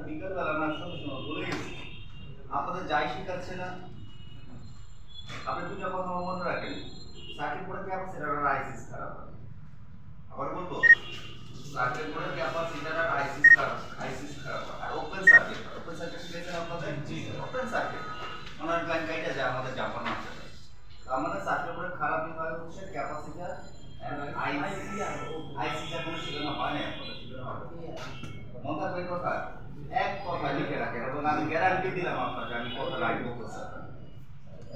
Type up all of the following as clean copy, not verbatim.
বিকালবেলা নাস্তার সময় ভুলে গেছি আপনাদের যাই শেখাচ্ছে না আপনি দুটো কথা মনে রাখেন সার্কিট বোর্ডের ক্যাপাসিটর আর আইসিস খারাপ আবার বলবো সার্কিট বোর্ডের ক্যাপাসিটর আর আইসিস খারাপ আর ওপেন সার্কিট শিখেছেন আপনাদের ওপেন সার্কিট ওনার লাইন গাইডে যায় আমাদের জাপান আছে আমাদের সার্কিট বোর্ডের খারাপ বিভাগ হচ্ছে ক্যাপাসিটর আইসিটা কোনো শেখানো হয় না মনে থাকবে কথা এক কথা লিখে রাখেন এবং আমি গ্যারান্টি দিলাম আপনাকে আমি কথা রাইট বলতেছি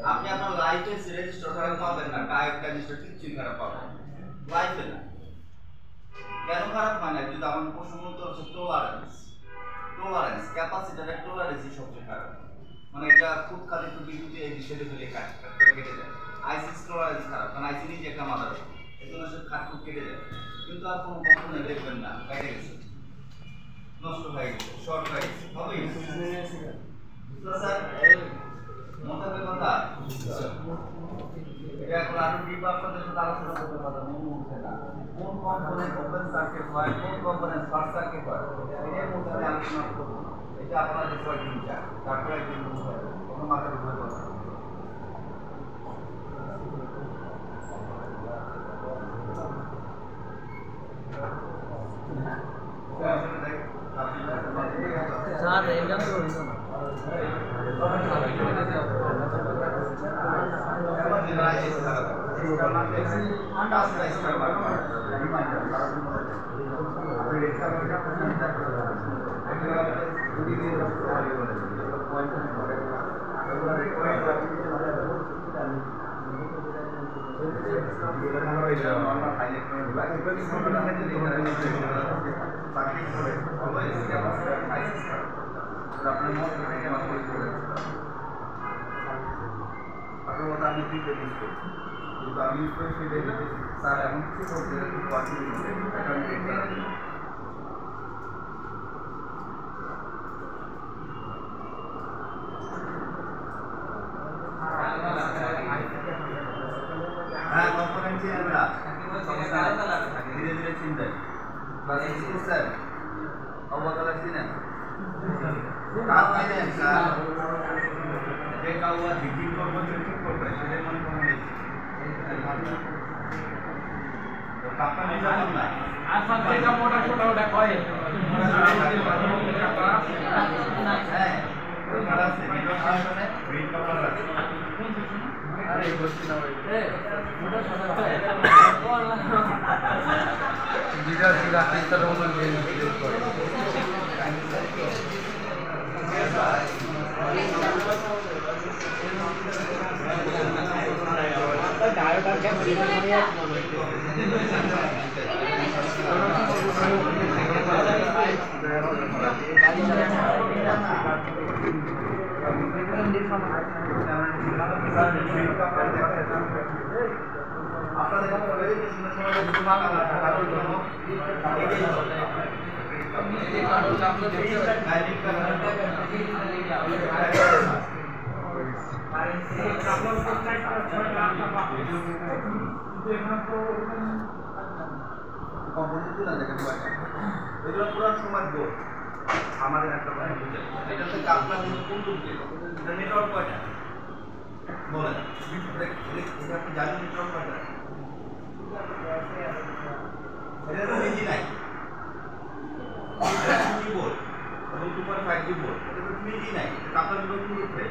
আপনি আপনার লাইফে রেজিস্টার খারাপ পাবেন না ডায়েট রেজিস্টার কিছু খারাপ পাবেন লাইফে না কেন খারাপ মানে যদি আমার প্রশ্ন উত্তর হচ্ছে টলারেন্স ক্যাপাসিটারের টলারেন্সই সবচেয়ে খারাপ মানে এটা খুব খালি একটু বিদ্যুৎ এই বিষয়টা ফেলে কেটে যায় আইসিস টলারেন্স খারাপ কারণ আইসি নিজে একটা মাথা দেয় এগুলো সব খাটখুট কেটে যায় কিন্তু আর কোনো কখনো দেখবেন না কেটে গেছে নষ্ট হয়ে গেছে শর্ট হয়ে গেছে হবে স্যার মনে কথা এটা এখন আরো ডিপ আপনাদের সাথে আলোচনা করতে পারবো মনে হচ্ছে না কোন কম্পোনেন্ট ওপেন সার্কিট হয় কোন কম্পোনেন্ট শর্ট সার্কিট হয় এর মধ্যে আমি আলোচনা করব এটা আপনাদের সবাই চিন্তা তারপরে একদিন কোনো মাথার উপরে কথা স্যার এটা তো আপনার মত থেকে আমার পরিচয় আপনার মতো আমি দুইটা ইউজ করি কিন্তু আমি ইউজ করি সেটা স্যার এমন কিছু করতে হ্যাঁ কম্পোনেন্ট চিনি আমরা ধীরে ধীরে চিন্তাই বাস স্যার অবকালা চিনেন কাজ চিনেন স্যার যে কাউয়া হিটিং করবো ঠিক করবে সেটাই মনে করেন কাপটা নিয়ে যাবেন না আর সবথেকে মোটা ছোটা ওটা কয় হ্যাঁ ওটা আছে নিটো সামনে গ্রিন কালার আছে আরে বসছি না ওই মোটা ছোটা জিরা জিরা কিস্তার মতন গেম করে ডায়োডার ক্যাপ রিমুভ আমাদের একটা এটা তো কাপলা কোন দিকে এটা নেটওয়ার্ক কয়টা বলেন এটা আপনি জানেন নেটওয়ার্ক কয়টা এটা তো নিজে নাই কিবোর্ড এবং 2.5 কিবোর্ড এটা তো নিজে নাই কাপলা গুলো কি করতে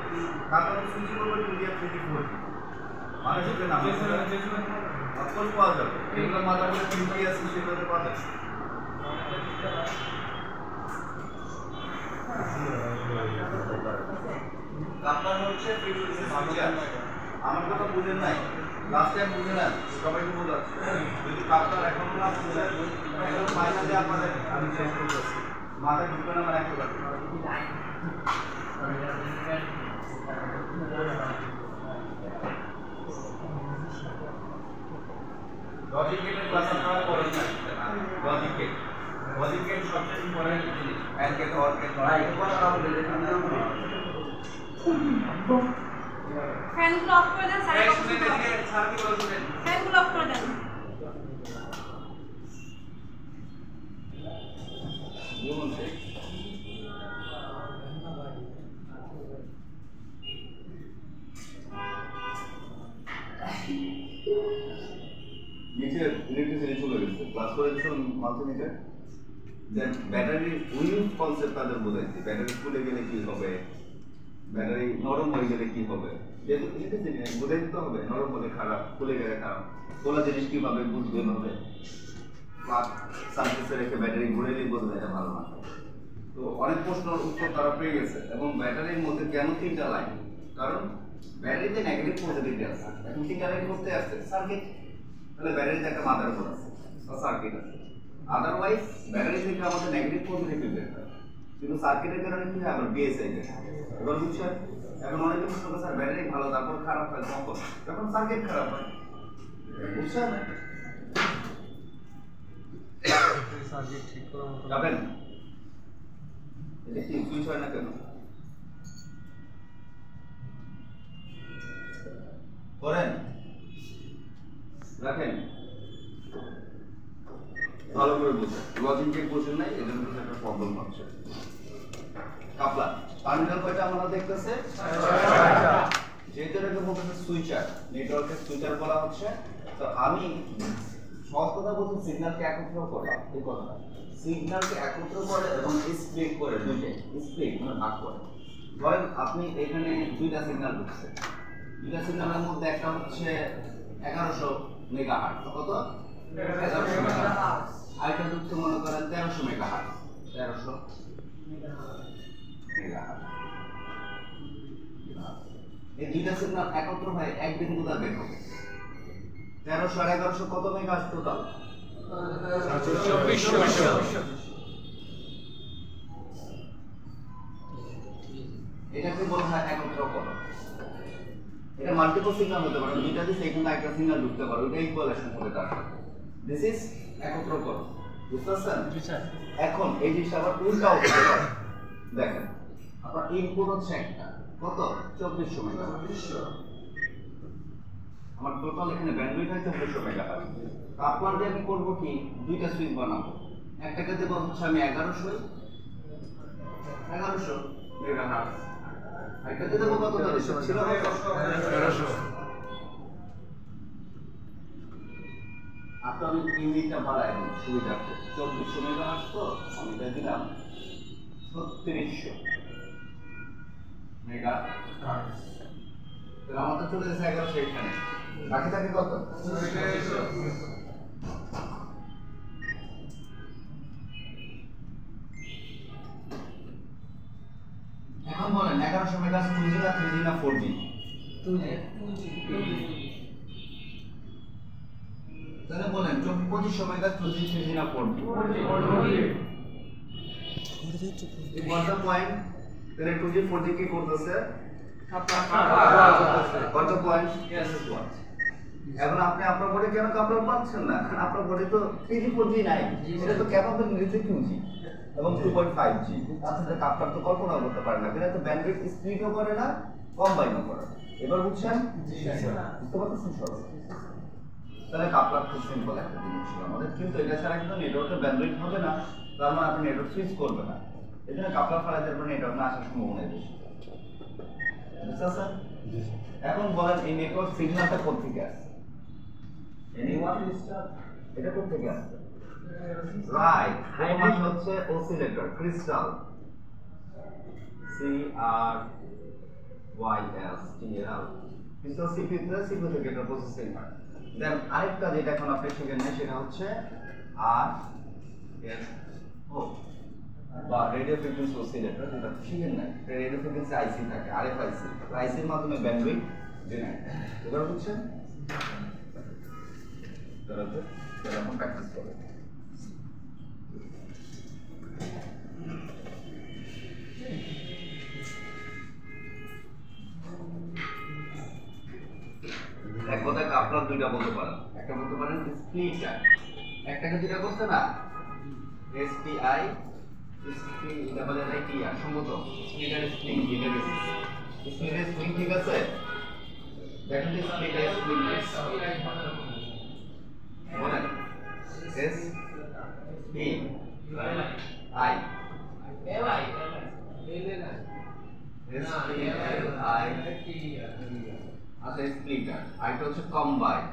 কাপলা সুইচ করবে 2.34 মানুষের নাম অফকোর্স পাওয়া যাবে এগুলো মাদারবোর্ডে কিনতে আছে সেগুলোতে পাওয়া যাবে আপনার হচ্ছে ফ্রিকোয়েন্সি সুইচার আমার কথা বুঝেন নাই লাস্ট টাইম বুঝে নেন সবাইকে বোঝাচ্ছি যদি আপনার এখন না বুঝেন একদম মাইনা দিয়ে আপনাদের আমি চেঞ্জ করতেছি মাথায় ঢুকবে না মানে একেবারে লজিক গেটের ক্লাস আপনারা করেন না লজিক গেট সবচেয়ে ইম্পর্টেন্ট জিনিস এন্ড গেট অর গেট ফ্যানগুলো অফ করে দেন স্যার ফ্যানগুলো অফ করে দেন করে দিয়েছেন multimeter. Then battery wind concept তাদের বোঝাইছি, ব্যাটারি খুলে গেলে কি হবে, ব্যাটারি নরম হয়ে গেলে কি হবে, যেহেতু বোঝাই দিতে হবে নরম হলে খারাপ, খুলে গেলে খারাপ, খোলা জিনিস কিভাবে বুঝবে হবে, প্লাগ সার্কিটে রেখে ব্যাটারি ঘুরে দিয়ে বুঝবে এটা ভালো না। তো অনেক প্রশ্নের উত্তর তারা পেয়ে গেছে। এবং ব্যাটারির মধ্যে কেন 3টা লাইন, কারণ ব্যাটারিতে নেগেটিভ পজিটিভ আছে, এখন 3টা লাইন করতে আসছে সার্কিট, তাহলে ব্যাটারিতে একটা মাদারবোর্ড আছে বা সার্কিট আছে। আদারওয়াইজ ব্যাটারি থেকে আমাদের নেগেটিভ পজিটিভ বের হয়, কিন্তু সার্কিটের কারণে কি হয় আবার বিএসআই বের হয়। এবার বুঝছেন? এখন অনেকে প্রশ্ন করে স্যার ব্যাটারি ভালো তারপর খারাপ হয় কখন? যখন সার্কিট খারাপ হয়। বুঝছেন? সার্কিট ঠিক করার মতো যাবেন এটা কি সুইচ হয় না কেন? করেন রাখেন ভালো করে বুঝুন, লজিকে বুঝুন নাই এজন্য কিছু একটা প্রবলেম হচ্ছে। কাপলা টার্মিনাল কয়টা আমরা দেখতেছে? যেহেতু এটাকে বলতেছে সুইচার, নেটওয়ার্কের সুইচার বলা হচ্ছে। তো আমি সহজ কথা বলতে সিগন্যালকে একত্র করে, এই কথাটা সিগন্যালকে একত্র করে এবং স্প্লিট করে, দুইটাই স্প্লিট মানে ভাগ করে। ধরেন আপনি এখানে 2টা সিগন্যাল ঢুকছে, 2টা সিগন্যালের মধ্যে একটা হচ্ছে 1100 মেগাহার্টজ, কত? 1100 মেগাহার্টজ। আরেকটা ঢুকছে মনে করেন 1300 মেগাহার্টজ, 1300 মেগাহার্টজ। এই 2টা সিগন্যাল একত্র হয়ে এক বিন্দুতে বের হবে। 1300 আর 1100 কত মেগাহার্টজ টোটাল? 2400। এটাকে বলা হয় একত্রকরণ। এটা মাল্টিপল সিগন্যাল হতে পারে, দুইটা দিয়ে সেখানে একটা সিগন্যাল ঢুকতে পারে, ওইটা ইকুয়ালেশন করে তার সাথে। দিস ইজ একত্রকরণ। বুঝতেছেন? এখন এই জিনিসটা আবার উল্টাও হতে পারে। দেখেন আপনার ইনপুট হচ্ছে একটা, কত? 2400 মেগাহার্টজ। আমার টোটাল এখানে ব্যান্ডউইথ হয় 2400 মেগাহার্টজ। তারপর দিয়ে আমি করব কি, 2টা সুইচ বানাবো। একটাকে দেব হচ্ছে আমি 1100 মেগাহার্টজ, আরেকটাকে দেব কত? ছিল 1100। আপনার আমি ইউনিটটা বাড়াই দিই সুবিধার্থে, 2400 মেগাহার্টজ তো আমি এটা দিলাম 3600 মেগাহার্টজ। তাহলে আমার তো চলে যাচ্ছে 1100 এখানে, বাকি থাকে কত? এখন বলেন 1100 মেগাহার্টজ 2G না 3G না 4G? 2G। তাহলে বলেন 2500 মেগাহার্টজ 2G 3G না 4G? 4G। এই কোয়ান্টাম পয়েন্ট তাহলে 2G 4G কি করতেছে? কত পয়েন্ট? এখন আপনি আপনার বোর্ডে কেন কাপলার পাচ্ছেন না? কারণ আপনার বোর্ডে তো 3G 4G নাই, এটা তো ক্যাপাবল নিচে 2G এবং 2.5G। আপনাদের কাপলার তো কল্পনা করতে পারে না, এটা তো ব্যান্ডউইথ স্প্লিটও করে না, কম্বাইনও করে না। এবার বুঝছেন? বুঝতে পারছেন সবাই? তাহলে কাপলার খুব সিম্পল একটা জিনিস ছিল আমাদের, কিন্তু এটা ছাড়া কিন্তু নেটওয়ার্কের ব্যান্ডউইথ হবে না, তার মানে আপনি নেটওয়ার্ক সুইচ করবে না। এজন্য কাপলার ফালাতে পারবেন, নেটওয়ার্ক না আসার সম্ভাবনা বেশি। বুঝছেন? এখন বলেন এই নেটওয়ার্ক সিগন্যালটা কোথা থেকে আসছে? এনিওয়ান লিস্টার এটা কোথা থেকে আসছে? রাইট, এর মানে হচ্ছে oscillator crystal, CRYSTAL, crystal CP থেকে এটা প্রসেসিং হয়। দেন আরেকটা যেটা এখন আপনি শিখেন না সেটা হচ্ছে RFO বা রেডিও ফ্রিকোয়েন্সি অসিলেটর, যেটা শিখেন না, রেডিও ফ্রিকোয়েন্সি আইসি থাকে, RFIC, আইসির মাধ্যমে ব্যান্ডউইথ জেনারেট। এবার বুঝছেন? তাহলে এখন প্র্যাকটিস করবেন। এক কথায় আপনারা দুইটা বলতে পারেন, একটা বলতে পারেন স্প্লিটার, একটাকে যেটা করতে না SPI SPITR সম্ভবত স্প্লিটার স্প্লিং, স্প্লিটার স্প্লিং ঠিক আছে? দেখেন স্প্লিটার স্প্লিং বলেন আচ্ছা স্প্লিটার, আরেকটা হচ্ছে কম্বাইন।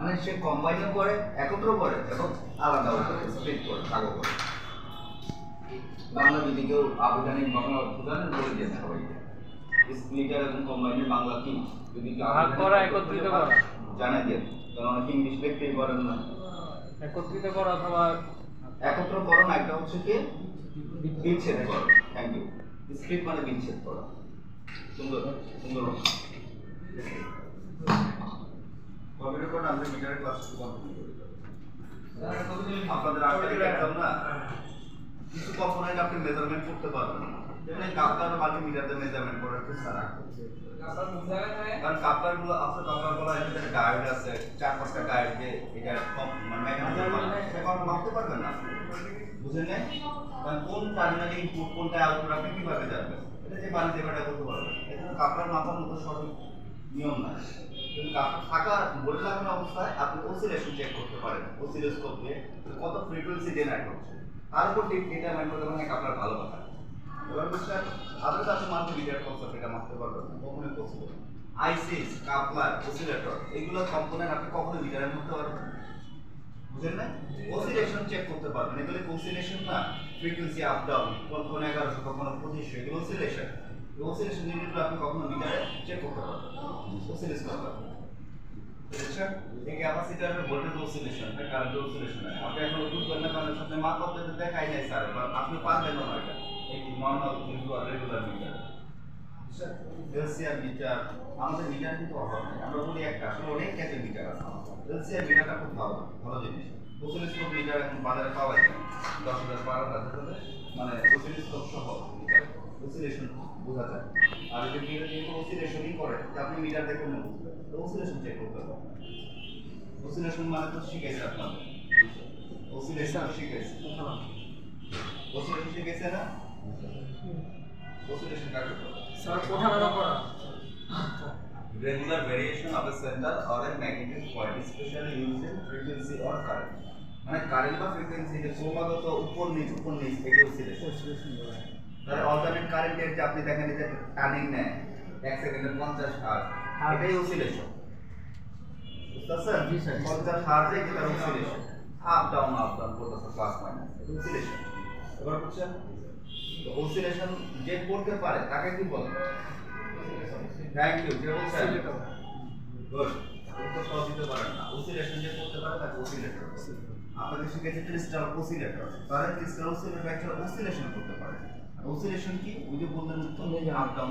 মানে সে কম্বাইনও করে, একত্র করে এবং আলাদাও করে, স্প্লিট করে, ভাগও করে। বাংলা যদি কেউ আবেদনিক বাংলা অর্থ জানেন বলে দেন সবাইকে। স্প্লিটার এবং কম্বাইনের বাংলা কি? যদি কেউ ভাগ করা, একত্রিত করা জানা দেন, কারণ অনেকে ইংলিশ লিখতেই পারেন না। একত্রিত করা অথবা একত্রকরণ, একটা হচ্ছে কি বিচ্ছেদ করা। Thank you. স্প্লিট মানে বিচ্ছেদ করা। সুন্দর সুন্দর। কম্পিউটার কোড আমরা মিটারের ক্লাস কমপ্লিট করি। আপনাদের আগে এক্সাম না, কিছু কম্পোনেন্ট আপনি মেজারমেন্ট করতে পারবেন না, যেমন কাপলার মাল্টিমিটারে মেজারমেন্ট করার চেষ্টা রাখবেন। কারণ কাপলার গুলো আছে, কাপলার গুলো এখানে গাইড আছে, 4-5টা গাইড যে এটা মানে মেকানিজম সেটা মাপতে পারবেন না, বুঝলেন না? কারণ কোন টার্মিনালে ইনপুট কোনটা আউটপুট আপনি কিভাবে জানবেন? এটা যে মানে যেটা করতে পারবেন, এটা কাপলার মাপার মতো সঠিক নিয়ম না। কিন্তু কাপলার থাকা বোর্ডে লাগানো অবস্থায় আপনি অসিলেশন চেক করতে পারেন, অসিলোস্কোপ দিয়ে কত ফ্রিকোয়েন্সি জেনারেট হচ্ছে, তার উপর ডিটারমাইন করতে পারেন কাপলার ভালো কথা। এবার বুঝছেন, আপনার কাছে মাল্টিমিটার কনসেপ্ট এটা মাপতে পারবেন না, কখনোই পসিবল। আইসিস, কাপলার, অসিলেটর এগুলো কম্পোনেন্ট আপনি কখনোই ডিটারমাইন করতে পারবেন না, বুঝলেন না? অসিলেশন চেক করতে পারবেন, এগুলো অসিলেশন না, ফ্রিকোয়েন্সি আপ ডাউন, কখনো 1100 কখনো 2500, এগুলো অসিলেশন। এই অসিলেশন জিনিসগুলো আপনি কখনো মিটারে চেক করতে পারবেন, অসিলেট করতে পারবেন। বুঝছেন? এই ক্যাপাসিটরের ভোল্টেজ অসিলেশন, কারেন্ট অসিলেশন আপনি এখনো বুঝবেন না, কারণ সাথে মাপ আপনাকে দেখাই নাই স্যার, আপনি পারবেন না এটা। এই normal regular meter, LCR meter, আমাদের মিটার কিন্তু অভাব নেই, আমরা বলি একটা, আসলে অনেক টাইপের মিটার আছে। এলসিআর মিটারটা খুব ভালো ভালো জিনিস। অসিলোস্কোপ মিটার এখন বাজারে পাওয়া যায় 10,000 12,000 মানে অসিলোস্কোপ সহ মিটার অসিলেশন বোঝা যায়। আর যদি মিটার যেহেতু অসিলেশনই করে, আপনি মিটার দেখে না বুঝবেন, তো অসিলেশন চেক করতে হবে। অসিলেশন মানে তো শিখাইছে আপনাদের, অসিলেশন শিখাইছে, অসিলেশন শিখাইছে না? oscillation কাকে বলে? স্যার কোথাও করা regular variation of a center or a magnetic point especially used in frequency or current মানে কারেন্ট বা ফ্রিকোয়েন্সি যে ক্রমাগত উপর নিচ এই অসিলেশন বলে। তাহলে অল্টারনেট কারেন্টের যে আপনি দেখেন যে টার্নিং নেয় 1 সেকেন্ডে 50 হার্জ, এটাই অসিলেশন, বুঝতেছেন? জি স্যার, 50 হার্জে কি তার অসিলেশন, আপ ডাউন করতেছে প্লাস মাইনাস, অসিলেশন। এবার বুঝছেন? অসিলেশন যে করতে পারে তাকে কি বলে? Thank you. যে বলছেন গুড, তো সহজ দিতে পারেন না, অসিলেশন যে করতে পারে তাকে অসিলেটর। আপনাদের শিখেছে ক্রিস্টাল অসিলেটর, তাহলে ক্রিস্টাল অসিলেটর একটা অসিলেশন করতে পারে। আর অসিলেশন কি? ওই যে বললেন আপ ডাউন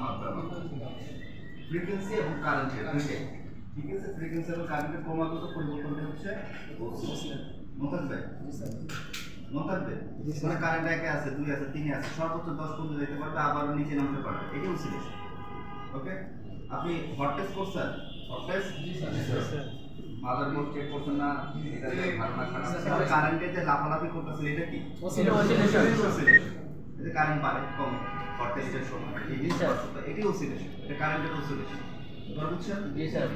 ফ্রিকোয়েন্সি এবং কারেন্টের দুইটাই, ঠিক আছে? ফ্রিকোয়েন্সি এবং কারেন্টের ক্রমাগত পরিবর্তনটা হচ্ছে অসিলেশন। মনে থাকবে? মনে থাকবে? মানে কারেন্ট একে আছে, 2 আছে, 3 আছে, সর্বোচ্চ 10 পর্যন্ত যেতে পারবে, আবার নিচে নামতে পারবে, এটাই অসিলেশন। ওকে, আপনি হট টেস্ট করছেন? হট টেস্ট মাদারবোর্ড চেক করছেন না? এটা ধারণা খারাপ। কারেন্টে যে লাফালাফি করতেছে এটা কি? অসিলেশন। এটা কারেন্ট বাড়ে কমে হট টেস্টের সময়, এটাই অসিলেশন, এটা কারেন্টের অসিলেশন। এবার বুঝছেন? জি স্যার।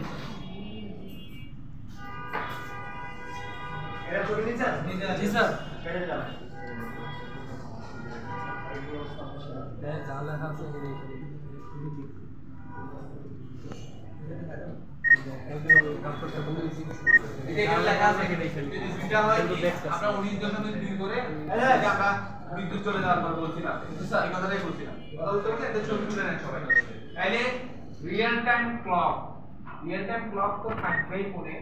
এটা করে নিছেন? জি স্যার। কেটে যান। যা লেখা আছে বিদ্যুৎ চলে যাওয়ার পর বলছিলাম এই কথাটাই বলছিলাম, কথা বলতে বলতে একটা ছবি তুলে নেন সবাই। তাইলে রিয়েল টাইম ক্লক তো থাকবেই ফোনে,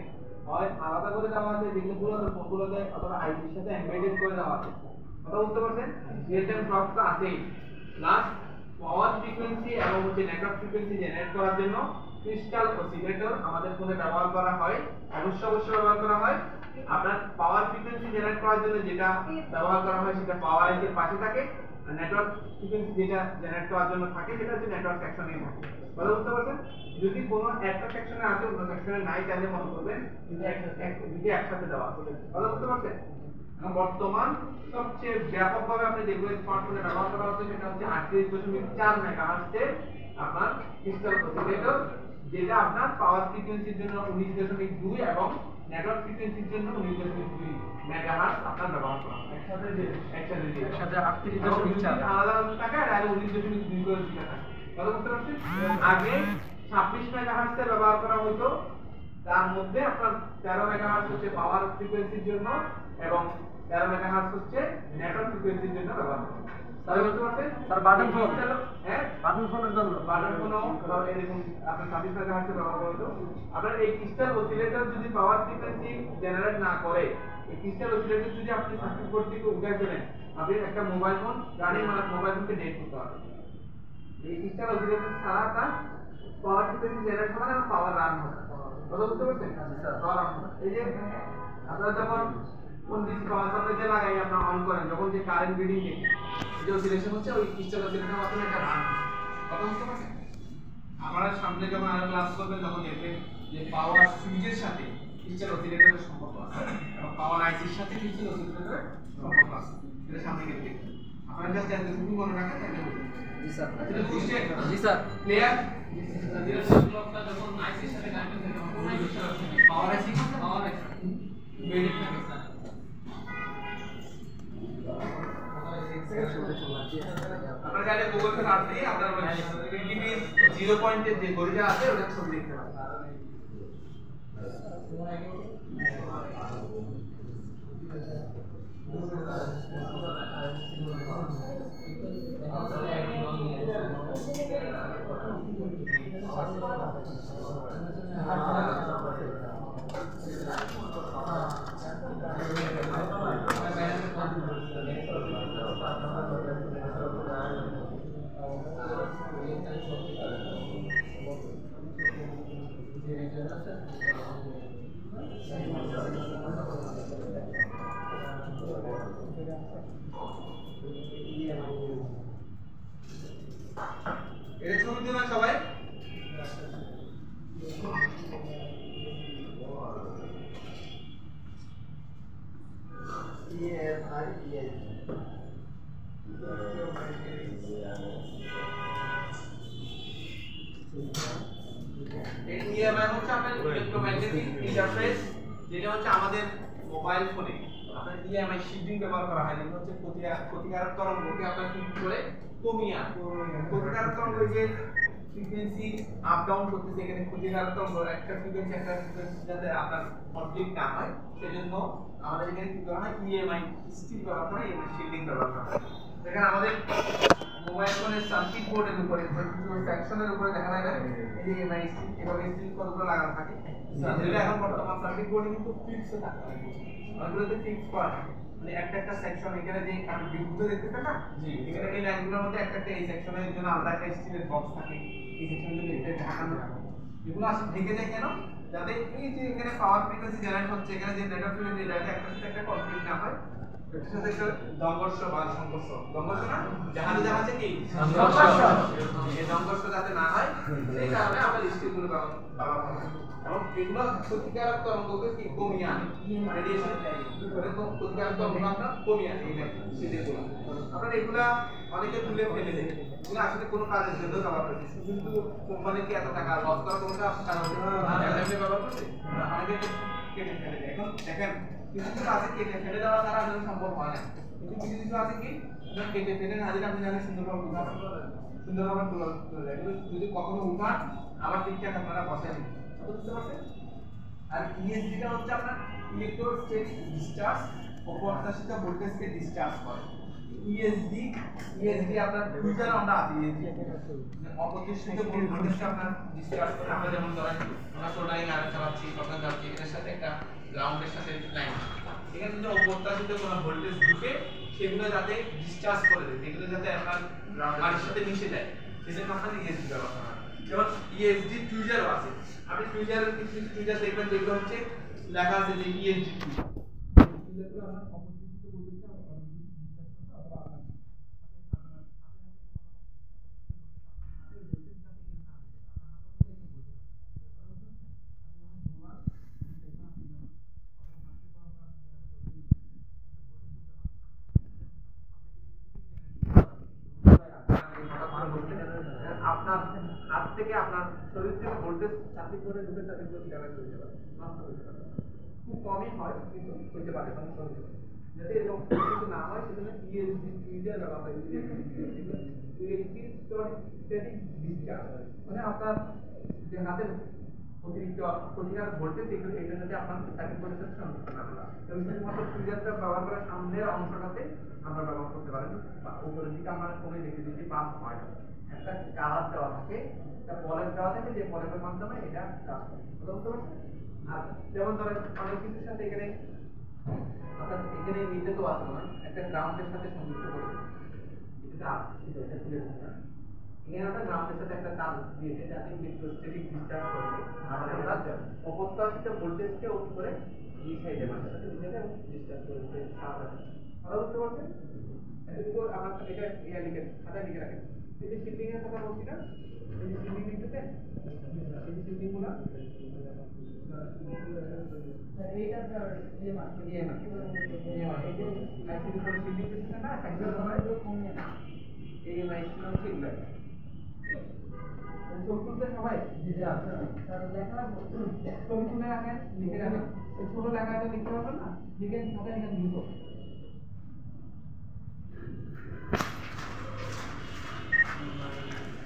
হয় আলাদা করে দেওয়া আছে যেগুলো পুরো ফোনগুলোতে অথবা আইপির সাথে এমবেডেড করে দেওয়া আছে, কথা বুঝতে পারছেন? রিয়েল টাইম ক্লক তো আছেই, প্লাস পাওয়ার ফ্রিকোয়েন্সি এবং হচ্ছে নেটওয়ার্ক ফ্রিকোয়েন্সি জেনারেট করার জন্য ক্রিস্টাল অসিলেটর আমাদের ফোনে ব্যবহার করা হয়, অবশ্যই ব্যবহার করা হয়। আপনার পাওয়ার ফ্রিকোয়েন্সি জেনারেট করার জন্য যেটা ব্যবহার করা হয় সেটা পাওয়ার আইসির পাশে থাকে, আর নেটওয়ার্ক ফ্রিকোয়েন্সি যেটা জেনারেট করার জন্য থাকে সেটা হচ্ছে নেটওয়ার্ক সেকশনে থাকে, কথা বুঝতে পারছেন? যদি কোনো একটা সেকশনে আছে অন্য সেকশনে নাই তাহলে মনে করবেন যদি একসাথে দেওয়া আছে, কথা বুঝতে পারছেন? বর্তমান সবচেয়ে ব্যাপকভাবে আপনি যেগুলো স্মার্টফোনে ব্যবহার করা হচ্ছে সেটা হচ্ছে 38.4 মেগাহার্টজের আপনার ক্রিস্টাল অসিলেটর, যেটা আপনার পাওয়ার ফ্রিকোয়েন্সির জন্য 19.2 এবং নেটওয়ার্ক ফ্রিকোয়েন্সির জন্য 19.2 মেগাহার্টজ আপনার ব্যবহার করা হয়। একসাথে 38.4 আলাদা টাকা আর 19.2 করে দিতে থাকে, কথা বুঝতে পারছেন? আগে 26 মেগাহার্টজের ব্যবহার করা হতো, তার মধ্যে আপনার 13 মেগাহার্টজ হচ্ছে পাওয়ার ফ্রিকোয়েন্সির জন্য এবং 13 মেগাহার্টজ হচ্ছে নেটওয়ার্ক ফ্রিকোয়েন্সির জন্য ব্যবহার করা হয়। তাহলে বুঝতে পারছেন স্যার বাটন ফোন হ্যাঁ বাটন ফোনের জন্য বাটন ফোনও এরকম আপনার 26 মেগাহার্টজ ব্যবহার করতে আপনার এই ক্রিস্টাল অসিলেটর যদি পাওয়ার ফ্রিকোয়েন্সি জেনারেট না করে এই ক্রিস্টাল অসিলেটর যদি আপনি সার্কিট বোর্ড থেকে উঠাই ফেলেন আপনি একটা মোবাইল ফোন রানিং মোবাইল ফোনকে ডেট করতে পারবেন। এই ক্রিস্টাল অসিলেটর ছাড়া তার পাওয়ার ফ্রিকোয়েন্সি জেনারেট হবে না পাওয়ার রান হবে কথা বুঝতে পারছেন পাওয়ার রান হবে। এই যে আপনারা যখন কোন ডিসি পাওয়ার সাপ্লাই যে লাগাই আপনারা অন করেন যখন যে কারেন্ট রিডিং নেই যে অসিলেশন হচ্ছে ওই ক্রিস্টাল অসিলেটরের মাধ্যমে এটা রান কথা বুঝতে পারছেন। আপনারা সামনে যখন আরো ক্লাস করবেন তখন দেখবেন যে পাওয়ার সুইচের সাথে ক্রিস্টাল অসিলেটরের সম্পর্ক আছে এবং পাওয়ার আইসির সাথে ক্রিস্টাল অসিলেটরের সম্পর্ক আছে এটা সামনে গিয়ে দেখবেন আপনারা জাস্ট এতটুকু মনে রাখেন তাহলে হবে। জি স্যার এটা বুঝছেন জি স্যার ক্লিয়ার ব্লকটা যখন আইসির সাথে কানেক্ট থাকে তখন পাওয়ার আইসি পাওয়ার বেরিয়ে থাকে স্যার আপনারা চাইলে গুগল থেকে সার্চ দিয়ে আপনারা টিভি 0 পয়েন্টের যে ঘড়িটা আছে ওটা ছবি দেখতে পাবেন। এটা ছবি দিবেন সবাই EMI হচ্ছে আপনার ইলেকট্রোম্যাগনেটিক ইন্টারফেস যেটা হচ্ছে আমাদের মোবাইল ফোনে আপনার EMI শিফটিং ব্যবহার করা হয় যেটা হচ্ছে ক্ষতিকারক তরঙ্গকে আপনার কি করে কমিয়ে আনে ক্ষতিকারক তরঙ্গ যে ফ্রিকোয়েন্সি আপ ডাউন করতেছে এখানে ক্ষতিকারক তরঙ্গ একটা ফ্রিকোয়েন্সি যাতে আপনার কনফ্লিক্ট না হয় সেজন্য আমাদের এখানে কি করা হয় EMI স্টিল ব্যবহার করা হয় EMI শিফটিং ব্যবহার করা হয় এখানে আমাদের মোবাইল ফোনের সার্কিট বোর্ডের উপরে কিছু সেকশনের উপরে দেখা যায় না এই EMI স্টিল এভাবে স্টিল কতগুলো লাগানো থাকে যেটা এখন বর্তমান সার্কিট বোর্ডে কিন্তু ফিক্স থাকে অনেকগুলোতে ফিক্স করা থাকে মানে একটা সেকশন এখানে যে আপনি বিদ্যুৎ দেখতেছেন না এখানে এই লাইনগুলোর মধ্যে একটা এই সেকশনের জন্য আলাদা একটা স্টিলের বক্স থাকে এই সেকশনের জন্য এটা ঢাকানো থাকে এগুলো আসলে ঢেকে যায় কেন যাতে এই যে এখানে পাওয়ার ফ্রিকোয়েন্সি জেনারেট হচ্ছে এখানে যে ডেটা ফ্রিকোয়েন্সি যাতে একটা সাথে একটা কনফ্লিক্ট না হয় এটার সাথে একটা সংঘর্ষ বা সংঘর্ষ না জাহাজে কি সংঘর্ষ এই সংঘর্ষ যাতে না হয় সেই কারণে আমরা স্টিলগুলো ব্যবহার করি এবং এগুলো ক্ষতিকারক তরঙ্গকে কি কমিয়ে আনে রেডিয়েশন করে তো ক্ষতিকারক তরঙ্গ আমরা কমিয়ে আনি এই স্টিলগুলো আপনারা এগুলা অনেকে তুলে ফেলে দেয় এগুলো আসলে কোনো কাজের জন্য ব্যবহার করছে শুধু কোম্পানিকে এত টাকা লস করার কোনো কারণ নেই ব্যবহার করছে অনেকে কেটে ফেলে দেয় এখন দেখেন কিছু কিছু আছে কেটে ফেলে দেওয়া তারা আসলে সম্ভব হয় না কিন্তু কিছু কিছু আছে কি কেটে ফেলে না দিলে আপনি জানেন সুন্দরভাবে তুলে যায় যদি কখনো উঠান আবার ঠিকঠাক আপনারা বসেন বুঝতে পারছেন আর ইএসডিটা হচ্ছে আপনার ইলেকট্রোস্ট্যাটিক ডিসচার্জ অপ্রত্যাশিত ভোল্টেজকে ডিসচার্জ করে ইএসডি আপনার ফিউচার আমরা আছে ইএসডি অপ্রত্যাশিত ভোল্টেজকে আপনার ডিসচার্জ করে আমরা যেমন ধরেন আমরা সোল্ডারিং আয়রন চালাচ্ছি কথা যাচ্ছি এর সাথে একটা গ্রাউন্ডের সাথে লাইন এখানে যদি অপ্রত্যাশিত কোনো ভোল্টেজ ঢুকে সেগুলো যাতে ডিসচার্জ করে দেয় এগুলো যাতে আপনার গ্রাউন্ডের সাথে মিশে যায় সেজন্য আমরা ইএসডি ব্যবহার করা হয় যেমন ইএসডি ফিউচারও আছে আপনি ফিউচারের কিছু ফিউচার দেখবেন যেগুলো হচ্ছে লেখা আছে যে ইএসডি আপনার হাত থেকে আপনার শরীর থেকে ভোল্টেজ সার্কিট বোর্ডে ঢুকে সার্কিট বোর্ড ড্যামেজ হয়ে যাবে নষ্ট হয়ে যাবে খুব কমই হয় কিন্তু হতে পারে সমস্যা হতে পারে যাতে এরকম কিছু না হয় সেজন্য ইএসডি ফিউচার ব্যবহার হয় ইলেকট্রোস্ট্যাটিক ডিসচার্জ মানে আপনার যে হাতের অতিরিক্ত ক্ষতিকারক ভোল্টেজ এগুলো এটা যাতে আপনার সার্কিট বোর্ডের সাথে সংযুক্ত না হয় এবং শুধুমাত্র ফ্রিজারটা ব্যবহার করার সামনের অংশটাতে আমরা ব্যবহার করতে পারেন বা উপরের দিকে আমরা কোণে দেখে দিচ্ছি 5 পয়েন্ট একটা কালার দেওয়া থাকে একটা পলেট দেওয়া থাকে যে পলেটের মাধ্যমে এটা কাজ করে বুঝতে পারছেন আর যেমন ধরেন অনেক কিছুর সাথে এখানে অর্থাৎ এখানে নিচে তো আছে না একটা গ্রাউন্ডের সাথে সংযুক্ত করে এটা আছে এটা তুলে দিন না এখানে আমরা গ্রাউন্ডের সাথে একটা তার দিয়েছে যাতে ইলেকট্রোস্ট্যাটিক ডিসচার্জ করবে আমাদের অপ্রত্যাশিত ভোল্টেজকে ওই করে এই সাইডে মানে সাথে দিতে এবং ডিসচার্জ করবে সাথে কথা বুঝতে পারছেন এটা কিন্তু আমরা এটা ইয়া লিখে খাতা লিখে রাখেন এই যে শিল্ডিং এর কথা বলছি না এই যে শিল্ডিং লিখতেছেন এই যে শিল্ডিং গুলো এইটা স্যার ইএমআই এই যে আইসিডি করে শিল্ডিং লিখতেছেন না সাইকেল হয় এই মাইক্রো ঠিক লাগে চোখ তুলতে সবাই আছে স্যার লেখা ছবি তুলে রাখেন লিখে রাখেন এই ছোট লেখাটা লিখতে পারবেন না লিখে খাতা লিখে দিব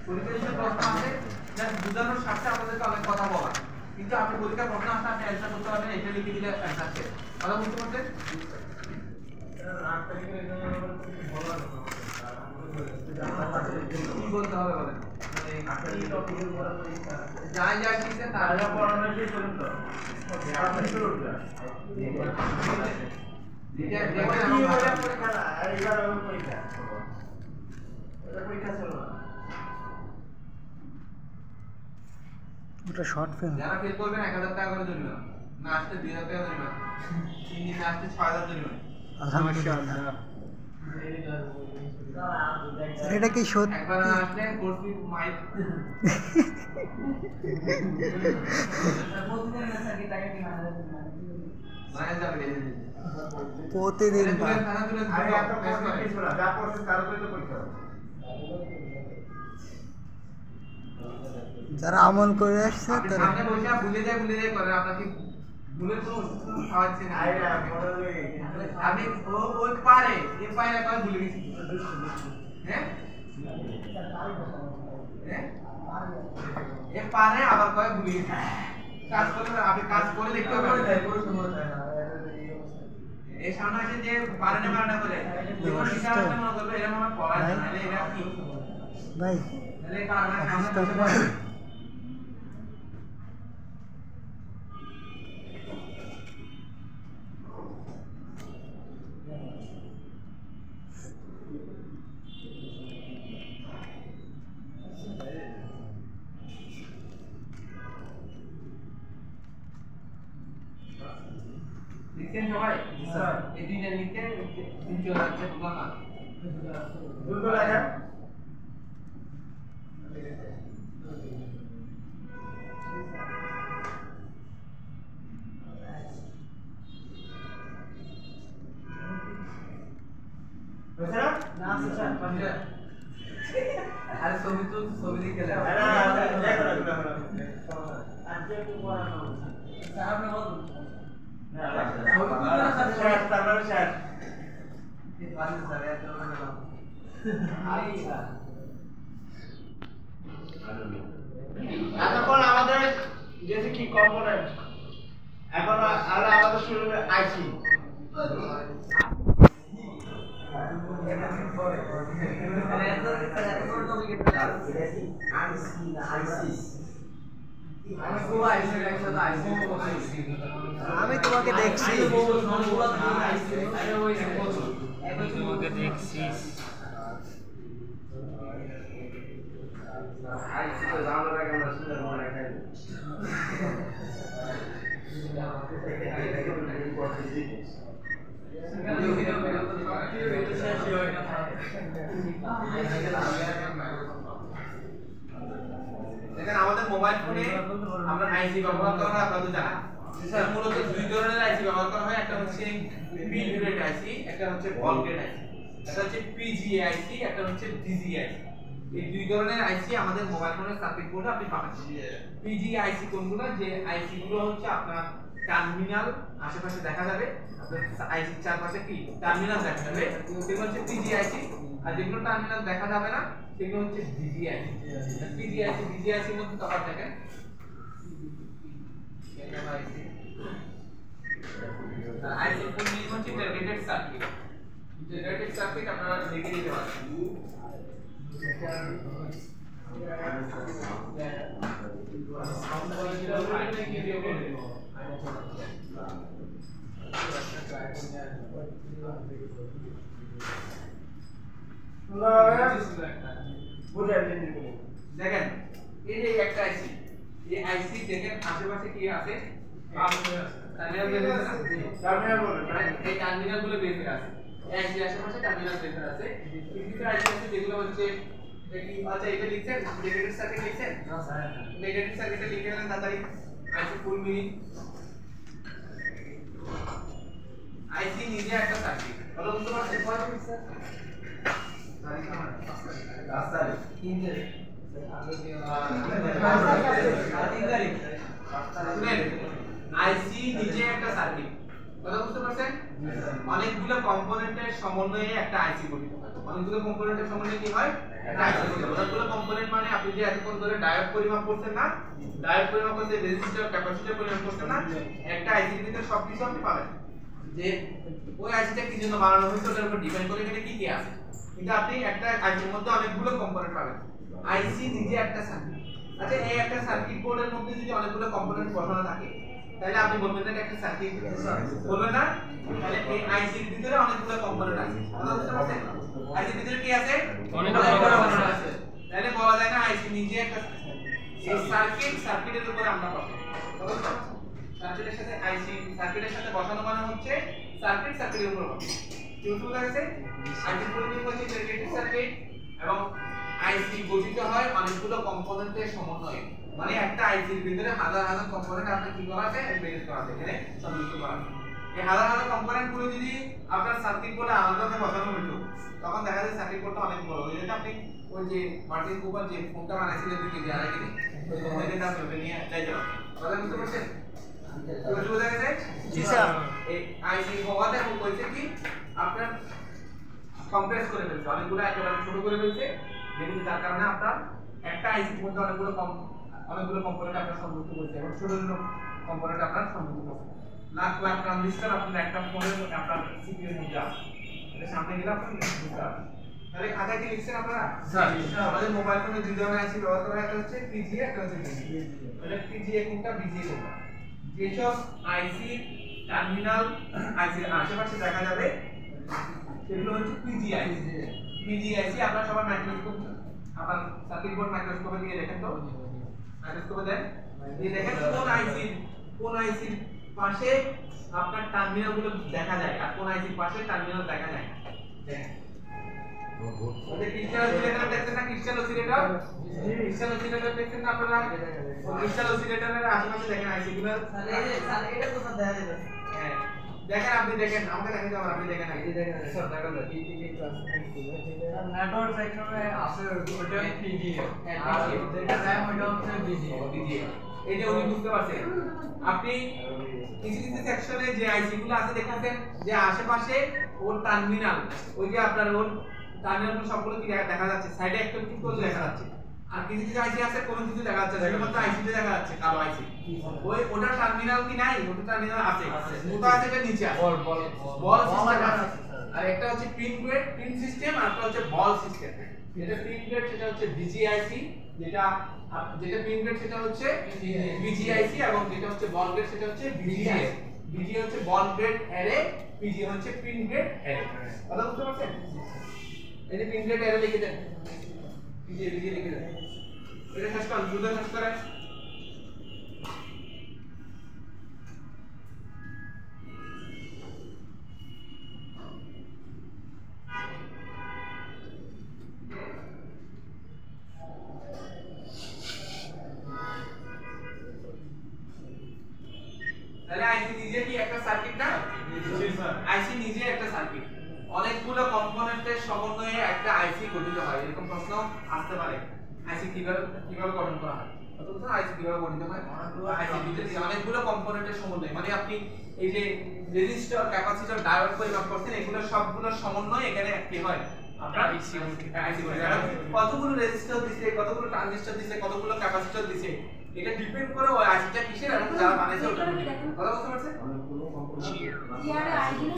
পরীক্ষার প্রশ্ন আছে যা বুঝানোর সাথে আপনাদেরকে অনেক কথা বলা কিন্তু আপনি পরীক্ষার প্রশ্ন আসলে আপনি অ্যানসার করতে পারবেন এটা লিখে দিলে অ্যানসার শেষ কথা বুঝতে পারছেন কি বলতে হবে বলেন যাই যাই শিখছে তার পড়ানো শেষ করুন তো আপনি শুরু করুন এটা দেখেন আমরা পরীক্ষা না আর এবার পরীক্ষা এটা পরীক্ষা ছিল না ওটা শর্ট ফিল্ম যারা ফেল করবেন 1000 টাকা করে জরিমানা না আসলে 2000 টাকা জরিমানা তিন দিন আসলে 6000 জরিমানা আলহামদুলিল্লাহ এটা কি সত্যি একবার আসলে কোর্স ফি মাইক প্রতিদিন আরে এত কষ্ট কিছু না যা করছেন তার উপরে তো পরীক্ষা হবে যারা আমল করে আসছে আপনি তারা সামনে বসে ভুলে যায় করেন আপনাকে ভুলে তো খাওয়াচ্ছেন আপনি ওই পারে এ পারে কয় ভুলে গেছি হ্যাঁ এ পারে আবার কয় ভুলে গেছি কাজ করলে আপনি কাজ করে দেখতে হবে এই সামনে আছে যে পারে না করে যেমন হিসাবে মনে করবে এরা মনে পড়া যায় না এরা কি ভাই তাহলে কারণে সামনে বসে পড়ে লিখছেন সবাই স্যার এই দুইটা লিখতে 3 আছে বুঝলাম না দ্রুত লেখেন বুঝছেন না স্যার বুঝছেন আরে ছবি দেখে লেখা আরে দেখো আজকে একটু পড়ানো স্যার আপনি বলুন শেষ তারপরে শেষ এতক্ষণ আমাদের যেহেতু কি কম্পোনেন্ট এখন আর আমাদের শুরু হবে আইসি আমি তোমাকে দেখছি আইসি তো জানার আগে আমরা সুন্দর মনে রাখাই দেখেন আমাদের মোবাইল ফোনে আমরা আইসি ব্যবহার করা হয় আপনাদের জানা স্যার মূলত দুই ধরনের আইসি ব্যবহার করা হয় একটা হচ্ছে পি গ্রেড আইসি একটা হচ্ছে ভল গ্রেড আইসি একটা হচ্ছে পিজি আইসি একটা হচ্ছে ডিজি আইসি এই দুই ধরনের আইসি আমাদের মোবাইল ফোনের সার্কিট বোর্ডে আপনি পাবেন পিজি আইসি কোনগুলো যে আইসি গুলো হচ্ছে আপনার টার্মিনাল আশেপাশে দেখা যাবে আপনার আইসি চারপাশে কি টার্মিনাল দেখা যাবে সেগুলো হচ্ছে পিজি আইসি আর যেগুলো টার্মিনাল দেখা যাবে না সেগুলো হচ্ছে ডিজি আইসি পিজি আইসি ডিজি আইসির মধ্যে তফাৎ দেখেন আইসি ফুল মিনিং হচ্ছে ইন্টিগ্রেটেড সার্কিট। ইন্টিগ্রেটেড সার্কিট আপনারা লিখে দিতে পারেন। দেখেন এই যে একটা আইসি, এই আইসি দেখেন আশেপাশে কি আছে? টার্মিনাল বের হয়ে আছে। টার্মিনাল বলে এই টার্মিনাল গুলো বের হয়ে আছে। এই আইসি আশেপাশে টার্মিনাল বের হয়ে আছে। কিছু আইসি আছে যেগুলো হচ্ছে দেখি, আচ্ছা এটা লিখছেন ইন্টিগ্রেটেড সার্কিট লিখছেন? না স্যার, ইন্টিগ্রেটেড সার্কিটে লিখে নেন তাড়াতাড়ি। আইসি ফুল মিনিং, আইসি নিজে একটা সার্কিট। বলো বুঝতে পারছেন? কয় মিনিট স্যার? তারিখ আমার 10 তারিখ 3 তারিখ আইসি নিজে একটা সার্কিট। কথা বুঝতে পারছেন? অনেকগুলো কম্পোনেন্টের সমন্বয়ে একটা আইসি গঠিত হয়। অনেকগুলো কম্পোনেন্টের সমন্বয়ে কি হয়? একটা আইসি গঠিত হয়। অনেকগুলো কম্পোনেন্ট মানে আপনি যে এতক্ষণ ধরে ডায়োড পরিমাপ করছেন না, ডায়োড পরিমাপ করতে রেজিস্টর, ক্যাপাসিটর পরিমাপ করছেন না, একটা আইসির ভিতরে সবকিছু আপনি পাবেন। যে ওই আইসিটা কি জন্য বানানো হয়েছে ওটার উপর ডিপেন্ড করে এখানে কি কি আছে। কিন্তু আপনি একটা আইসির মধ্যে অনেকগুলো কম্পোনেন্ট পাবেন। আইসি নিজে একটা সার্কিট। আচ্ছা, এই একটা সার্কিট বোর্ডের মধ্যে যদি অনেকগুলো কম্পোনেন্ট বসানো থাকে তাহলে আপনি বলবেন যে একটা সার্কিট, বলবেন না? তাহলে এই আইসির ভিতরে অনেকগুলো কম্পোনেন্ট আছে। কথা বুঝতে পারছেন? আইসির ভিতরে কি আছে? অনেকগুলো কম্পোনেন্ট আছে। তাহলে বলা যায় না আইসি নিজে একটা এই সার্কিটের উপর আমরা বসাবো। কথা বুঝতে পারছেন? সার্কিটের সাথে আইসি, সার্কিটের সাথে বসানো মানে হচ্ছে সার্কিটের উপর বসানো। কি বুঝতে গেছে? আইসির পরিমাণ হচ্ছে ইন্টিগ্রেটেড সার্কিট এবং আইসি গঠিত হয় অনেকগুলো কম্পোনেন্টের সমন্বয়ে। মানে একটা আইসির ভিতরে হাজার হাজার কম্পোনেন্ট আপনি কি করা আছে? এমবেডেড করা আছে, এখানে সংযুক্ত করা আছে। এই হাজার হাজার কম্পোনেন্ট গুলো যদি আপনার সার্কিট বোর্ডে আলাদাভাবে বসানো হতো তখন দেখা যায় সার্কিট বোর্ডটা অনেক বড় হয়ে যেত। আপনি ওই যে মার্টিন কুপার যে ফোনটা বানাইছিলেন 2 কেজি আড়াই কেজি, ওই ফোনটাকে আপনি নিয়ে যাইতে পারবেন। কথা বুঝতে পারছেন? বুঝতে গেছে? জি স্যার। এই আইসি হওয়াতে এবং কইছে কি আপনার কম্প্রেস করে ফেলছে, অনেকগুলো একেবারে ছোট করে ফেলছে, যেগুলো যার কারণে আপনার একটা আইসির মধ্যে অনেকগুলো কম্পোনেন্ট আপনার সংযুক্ত করছে এবং ছোট ছোট কম্পোনেন্ট আপনার সংযুক্ত করছে। লাখ লাখ ট্রানজিস্টর আপনার একটা ফোনের আপনার সিপিইউ এর মধ্যে আছে। এটা সামনে গেলে আপনি বুঝতে পারবেন। তাহলে খাতায় কি লিখছেন আপনারা? স্যার, আমাদের মোবাইল ফোনে দুই ধরনের আইসি ব্যবহার করা হয়, একটা হচ্ছে পিজিএ, একটা হচ্ছে বিজিএ। এটা পিজিএ কোনটা, বিজিএ কোনটা? যেসব আইসি টার্মিনাল আইসির আশেপাশে দেখা যাবে সেগুলো হচ্ছে পিজিআইসি। পিজিআইসি আপনারা সবাই মাইক্রোস্কোপ, আপনার সার্কিট বোর্ড মাইক্রোস্কোপে দিয়ে দেখেন তো, মাইক্রোস্কোপে দেন, এই দেখেন কোন আইসির পাশে আপনার টার্মিনাল গুলো দেখা যায় আর কোন আইসির পাশে টার্মিনাল দেখা যায়। দেখেন ওই ক্রিস্টাল অসিলেটর দেখছেন না? ক্রিস্টাল অসিলেটর দেখছেন না আপনারা? ক্রিস্টাল অসিলেটরের আশেপাশে দেখেন আইসি গুলো। স্যার এটা কোথা দেখা যাবে? হ্যাঁ দেখেন, আপনি দেখেন, আমাকে দেখেন, যাবেন আপনি দেখেন, আগে দেখেন স্যার দেখা যায় নেটওয়ার্ক সেকশনে আছে ওটা পিজি হ্যাঁ, আর যেটা র‍্যাম ওটা হচ্ছে বিজি। এই যে উনি বুঝতে পারছেন। আপনি কিছু কিছু সেকশনে যে আইসি গুলো আছে দেখেন যে আশেপাশে ওর টার্মিনাল, ওই যে আপনার ওর টার্মিনাল গুলো সবগুলো কি দেখা যাচ্ছে, সাইডে একটা কিন্তু দেখা যাচ্ছে। আর কিছু কিছু আইসি আছে কোনো কিছু দেখা যাচ্ছে, শুধুমাত্র আইসিতে দেখা যাচ্ছে কালো আইসি। ওই ওটা টার্মিনাল কি নাই? ওটা টার্মিনাল আছে, কোথায় আছে? এটা নিচে আছে, বল সিস্টেম আছে। আর একটা হচ্ছে পিন সিস্টেম আর একটা হচ্ছে বল সিস্টেম। যেটা পিন গ্রেড সেটা হচ্ছে বিজিআইসি, যেটা পিন গ্রেড সেটা হচ্ছে বিজিআইসি এবং যেটা হচ্ছে বল গ্রেড সেটা হচ্ছে বিজিএ। বিজি হচ্ছে বল গ্রেড অ্যারে, পিজি হচ্ছে পিন গ্রেড অ্যারে। কথা বুঝতে পারছেন? এই যে পিন গ্রেড অ্যারে লিখে দেন, বিজি লিখে দেন, এটা শেষ করেন, দ্রুত শেষ করেন। তাহলে আইসি নিজে কি একটা সার্কিট না? জি স্যার, আইসি নিজে একটা সার্কিট। অনেকগুলো কম্পোনেন্টের সমন্বয়ে একটা আইসি গঠিত হয়। এরকম প্রশ্ন আসতে পারে, আইসি কিভাবে গঠন করা হয়? অথবা আইসি কিভাবে গঠিত হয়? আইসি ভিতরে অনেকগুলো কম্পোনেন্টের সমন্বয়, মানে আপনি এই যে রেজিস্টর, ক্যাপাসিটর, ডায়োড পরিমাপ করছেন, এগুলো সবগুলো সমন্বয় এখানে কি হয়? আপনার আইসি গঠিত হয়। কতগুলো রেজিস্টর দিছে, কতগুলো ট্রানজিস্টর দিছে, কতগুলো ক্যাপাসিটর দিছে, এটা ডিপেন্ড করে ওই আইসিটা কিসের এবং যারা বানাইছে ওটা কথা বুঝতে পারছেন? ইয়ারে আইডি না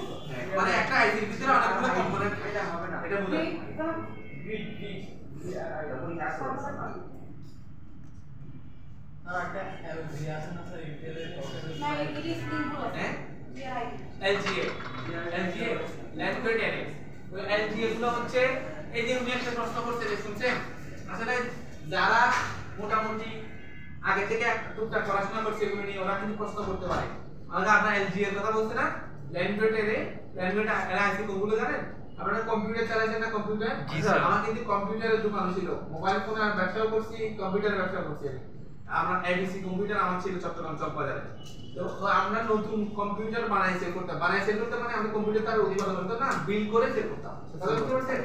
মানে একটা আইসির ভিতরে অনেকগুলো কম্পোনেন্ট এটা হবে না এটা বুঝুন গ্রিড যখন কাজ করছে না একটা এলজি আছে না স্যার ইন্টেলের না এটা সিম্পল আছে হ্যাঁ ইয়ার LGA ল্যাঙ্গুয়েজ অ্যারেস ওই LGA গুলো হচ্ছে এই যে উনি একটা প্রশ্ন করতে শুনছেন আসলে যারা মোটামুটি আগে থেকে টুকটাক পড়াশোনা করছে এগুলো নিয়ে ওরা কিন্তু প্রশ্ন করতে পারে আমরা আপনার LGA এর কথা বলছেন না ল্যাঙ্গুয়েজ আইসি কোনগুলো জানেন আপনারা কম্পিউটার চালাচ্ছেন না কম্পিউটার আমার কিন্তু কম্পিউটারের দোকান ছিল মোবাইল ফোনে আর ব্যবসাও করছি কম্পিউটারের ব্যবসা করছি আমরা এবিসি কম্পিউটার আমার ছিল চট্টগ্রাম চকবাজারে তো আমরা নতুন কম্পিউটার বানাইছে করতে মানে আমরা কম্পিউটার তার অধিকার করতে না বিল করে সেল করতাম বুঝতে পারছেন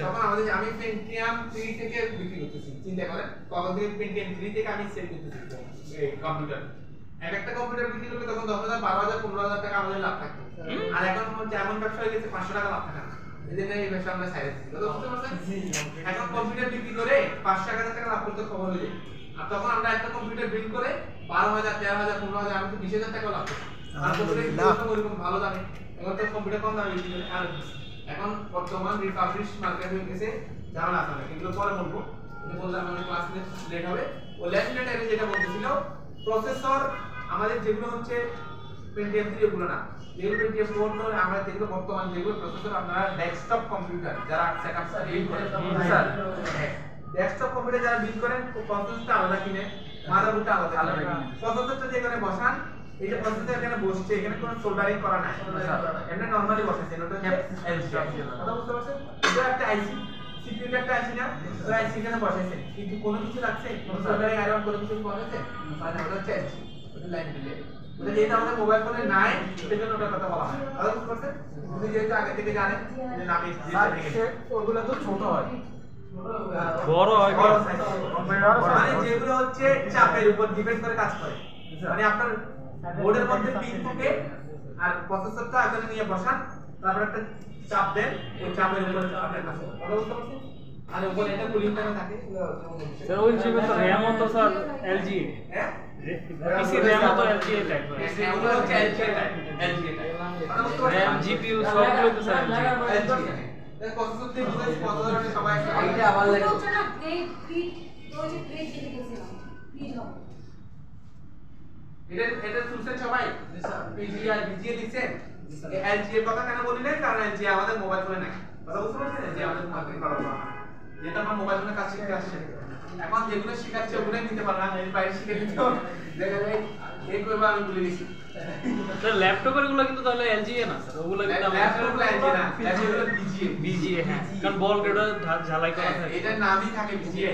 তখন আমাদের আমি পেন্টিয়াম 3 থেকে বিক্রি করতেছি চিন্তা করেন তখন থেকে পেন্টিয়াম 3 থেকে আমি সেল করতেছি এই কম্পিউটার একটা কম্পিউটার বিক্রি করলে তখন 10000 12000 15000 টাকা আমাদের লাভ থাকতো আর এখন যেমন ব্যবসা হয়ে গেছে 500 টাকা লাভ থাকে না এজন্য এই ব্যবসা আমরা ছাইরে দিচ্ছি বুঝতে পারছেন এখন কম্পিউটার বিক্রি করে 500 টাকা লাভ করতে খবর হয়ে যায় আর তখন আমরা একটা কম্পিউটার বিল করে 12000 13000 15000 আমি তো 20000 টাকা লাভ করছি আর কম্পিউটার এরকম ভালো দামে এখন তো কম্পিউটার কম দামে বিক্রি করে আর এখন বর্তমান রিপাবলিশ মার্কেট হয়ে গেছে জানা আছে না কিন্তু পরে বলবো এটা বললাম আমি ক্লাস লেট হবে ও ল্যামিনেট এর যেটা বলতেছিল প্রসেসর আমাদের যেগুলো হচ্ছে পেন্টিয়াম 3 এগুলো না যেগুলো পেন্টিয়াম 4 নয় আমরা যেগুলো বর্তমান যেগুলো প্রসেসর আপনারা ডেস্কটপ কম্পিউটার যারা সেটআপ বিল করেন স্যার ডেস্কটপ কম্পিউটার যারা বিল করেন প্রসেসরটা আলাদা কিনে মাদারবোর্ডটা আলাদা কিনে প্রসেসরটা যেখানে বসান এই যে প্রসেসর এখানে বসছে এখানে কোনো সোল্ডারিং করা নাই এমনি নরমালি বসেছে এটা হচ্ছে এলসি কথা বুঝতে পারছেন এটা একটা আইসি সিপিইউ একটা আইসি না তো আইসি এখানে বসাইছে কিন্তু কোনো কিছু লাগছে কোনো সোল্ডারিং আয়রন কোনো কিছু বসাইছে মানে ওটা হচ্ছে এলসি ওটা লাইন দিলে ওটা যেটা আমাদের মোবাইল ফোনে নাই এর জন্য ওটা কথা বলা হয় কথা বুঝতে পারছেন আপনি যেহেতু আগে থেকে জানেন যে নামে ওগুলো তো ছোট হয় বড় হয় মানে যেগুলো হচ্ছে চাপের উপর ডিপেন্ড করে কাজ করে মানে আপনার বোর্ডের মধ্যে পিন থাকে আর প্রসেসরটা এখানে নিয়ে বসান তারপর একটা চাপ দেন ওই চাপের উপর আপনার কাজ করে কথা বুঝতে পারছেন আর উপরে এটা কুলিং ফ্যান থাকে স্যার ওই হিসেবে তো র‍্যাম তো স্যার এলজি হ্যাঁ পিসি র‍্যাম তো এলজি টাইপ এগুলো হচ্ছে এলজি টাইপ র‍্যাম জিপিইউ সবগুলো তো স্যার এলজি এই প্রসেসর দিয়ে বুঝাই কত ধরনের সবাই এটা আবার লাগে হচ্ছে না গ্রেড ফিট ওই যে গ্রেড যেটা গেছিলাম ফিট হবে এটা শুনছেন সবাই পিজি আর বিজিএ দিচ্ছেন এই এলজি এর কথা কেন বলি না কারণ এলজি আমাদের মোবাইল ফোনে নাই কথা বুঝতে পারছেন যে আমাদের মার্কেটিং করা হয় যেটা আমরা মোবাইল ফোনে কাজ শিখতে আসছে এখন যেগুলো শেখাচ্ছে ওগুলোই নিতে পারলাম না বাইরে শিখে দিতে দেখা যায় এই কইবা আমি ভুলে গেছি স্যার ল্যাপটপের গুলো কিন্তু তাহলে এলজি না স্যার ওগুলো কিন্তু ল্যাপটপ এলজি না ল্যাপটপ বিজিএ বিজিএ হ্যাঁ কারণ বল গ্রেডার ঝালাই করা থাকে এটার নামই থাকে বিজিএ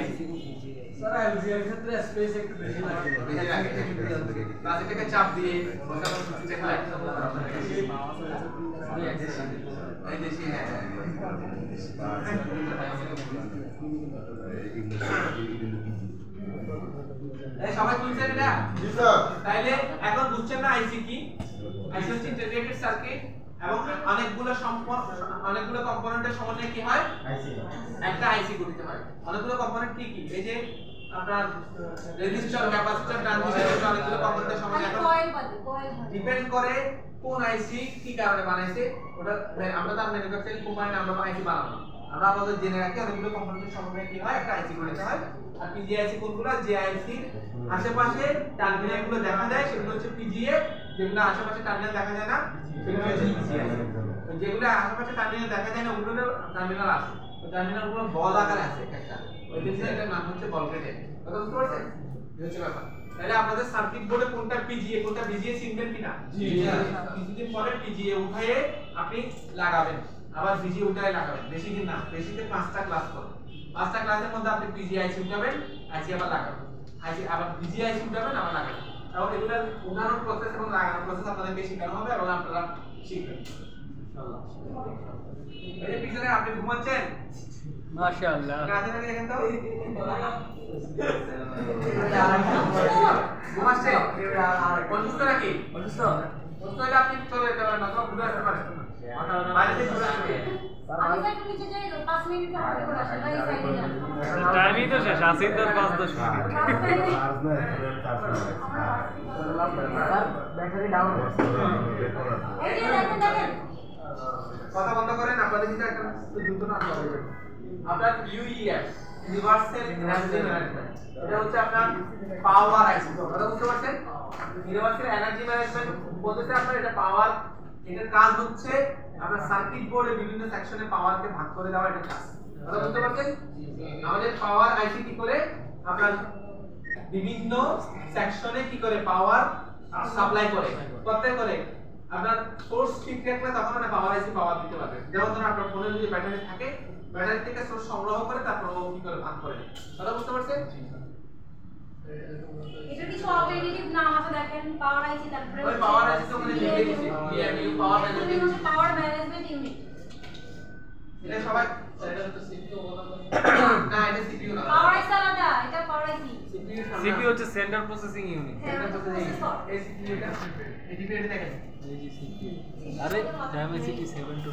স্যার এলজি এর ক্ষেত্রে স্পেস একটু বেশি লাগে বেশি লাগে প্লাস এটাকে চাপ দিয়ে বসানো কিছু দেখা যায় এই দেশি হ্যাঁ এই সবাই বুঝছেন এটা জি স্যার তাইলে এখন বুঝছেন না আইসি কি আইসি হচ্ছে ইন্টিগ্রেটেড সার্কিট এবং অনেকগুলো কম্পোনেন্টের সমন্বয়ে কি হয় আইসি একটা আইসি গঠিত হয় অনেকগুলো কম্পোনেন্ট কি কি এই যে আপনার রেজিস্টর ক্যাপাসিটর ট্রানজিস্টর অনেকগুলো কম্পোনেন্টের সমন্বয়ে কয়েল ডিপেন্ড করে কোন আইসি কি কারণে বানাইছে ওটা আমরা তো ম্যানুফ্যাকচারিং কোম্পানি আমরা আইসি বানাবো আমরা আমাদের জেনে রাখি অনেকগুলো কম্পোনেন্টের সমন্বয়ে কি হয় একটা আইসি গঠিত হয় আর পিজিআইসি কোনগুলো যে আইসি আশেপাশে টার্মিনালগুলো দেখা যায় সেগুলো হচ্ছে পিজিএ যেগুলো আশেপাশে টার্মিনাল দেখা যায় না সেগুলো হচ্ছে পিজিআইসি যেগুলো আশেপাশে টার্মিনাল দেখা যায় না ওগুলোর টার্মিনাল আছে ওই টার্মিনালগুলো বল আকারে আছে একটা ওই জন্য এটার নাম হচ্ছে বল গ্রেড কথা বুঝতে পারছেন এই হচ্ছে ব্যাপার তাহলে আপনাদের সার্কিট বোর্ডে কোনটা পিজিএ কোনটা বিজিএ চিনবেন কিনা জি কিছুদিন পরে পিজিএ উঠায়ে আপনি লাগাবেন আবার বিজিএ উঠায়ে লাগাবেন বেশি দিন না বেশিতে 5টা ক্লাস করবেন 5টা ক্লাসের মধ্যে আপনি পিজিআইসি উঠাবেন আইসি আবার লাগাবেন আইসি আবার বিজিআইসি উঠাবেন আবার লাগাবেন তাহলে এগুলোর উদাহরণ প্রসেস এবং লাগানোর প্রসেস আপনাদেরকে শেখানো হবে এবং আপনারা শিখবেন ইনশাআল্লাহ এই পিছনে আপনি ঘুমাচ্ছেন মাশাআল্লাহ কাজে লাগে দেখেন তো ঘুমাচ্ছে অসুস্থ নাকি অসুস্থ আপনি চলে যেতে পারেন অথবা ঘুরে আসতে পারেন বাইরে থেকে ঘুরে আসতে আমি তো একটু নিচে যাই 5 মিনিট হাঁটতে করে আসি ভাই সাইডে যান টাইমই তো শেষ আছে তো 5-10 ব্যাটারি ডাউন এই যে দেখেন দেখেন কথা বন্ধ করেন আপনাদের কিন্তু একটা দ্রুত না হবে আপনার ইউইএস ইউনিভার্সাল এনার্জি ম্যানেজমেন্ট এটা হচ্ছে আপনার পাওয়ার আইসি কথা বুঝতে পারছেন ইউনিভার্সাল এনার্জি ম্যানেজমেন্ট বলতে আপনার এটা পাওয়ার এটার কাজ হচ্ছে আপনার সার্কিট বোর্ডে বিভিন্ন সেকশনে পাওয়ারকে ভাগ করে দেওয়া এটা কাজ কথা বুঝতে পারছেন আমাদের পাওয়ার আইসি কি করে আপনার বিভিন্ন সেকশনে কি করে পাওয়ার সাপ্লাই করে করতে করে আপনার সোর্স ঠিক রাখলে তখন মানে পাওয়ার আইসি পাওয়ার দিতে পারবে যেমন ধরুন আপনার ফোনে যদি ব্যাটারি থাকে ব্যাটারি থেকে সোর্স সংগ্রহ করে তারপর ও কি করে ভাগ করে কথা বুঝতে পারছেন এটা কিছু অল্টারনেটিভ নাম আছে দেখেন পাওয়ার আইসি তারপরে ওই পাওয়ার আইসি তো মানে লিখে দিয়েছি PMU power management power management unit এটা সবাই এটা তো সিপিইউ বলা হয় না এটা সিপিইউ না পাওয়ার আইসি আলাদা এটা পাওয়ার আইসি সিপিইউ হচ্ছে সেন্ট্রাল প্রসেসিং ইউনিট এই সিপিইউটা এই সিপিইউ দেখেন আরে ডায়মেসিটি 7 টু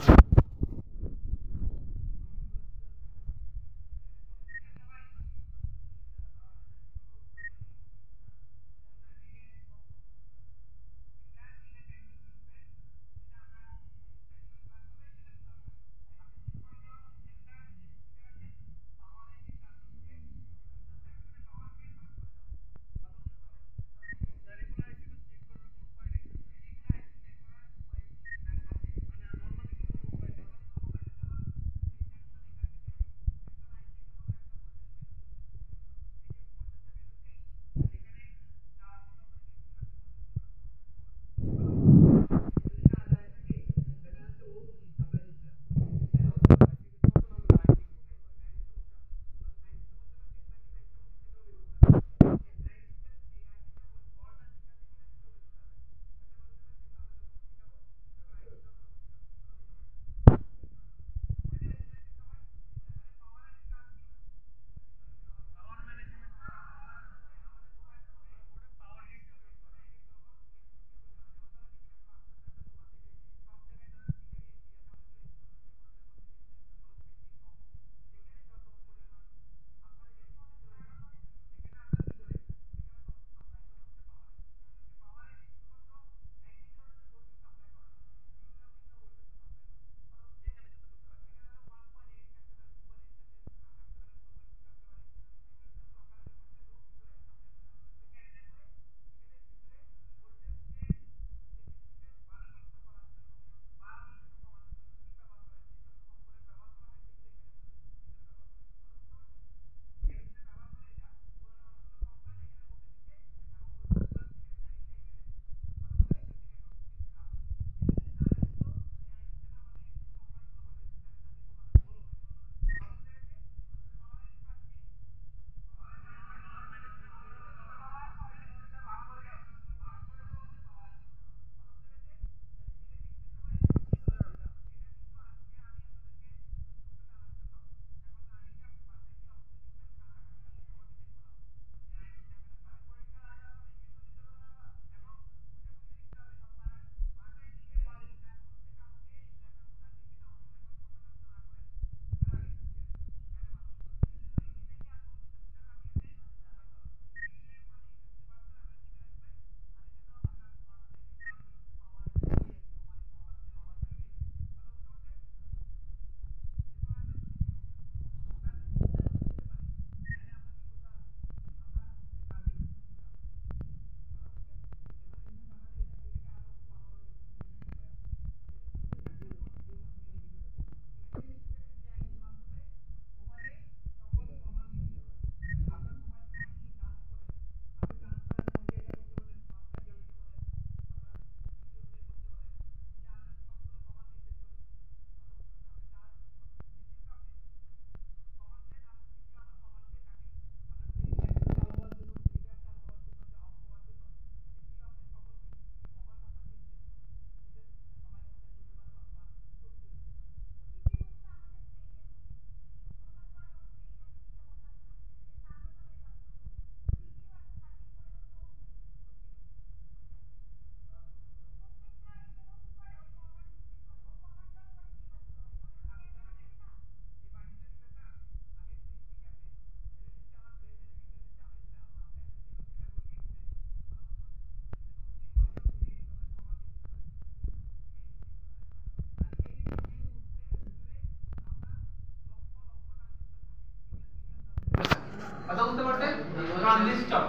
কথা বুঝতে পারছেন? ট্রানজিস্টর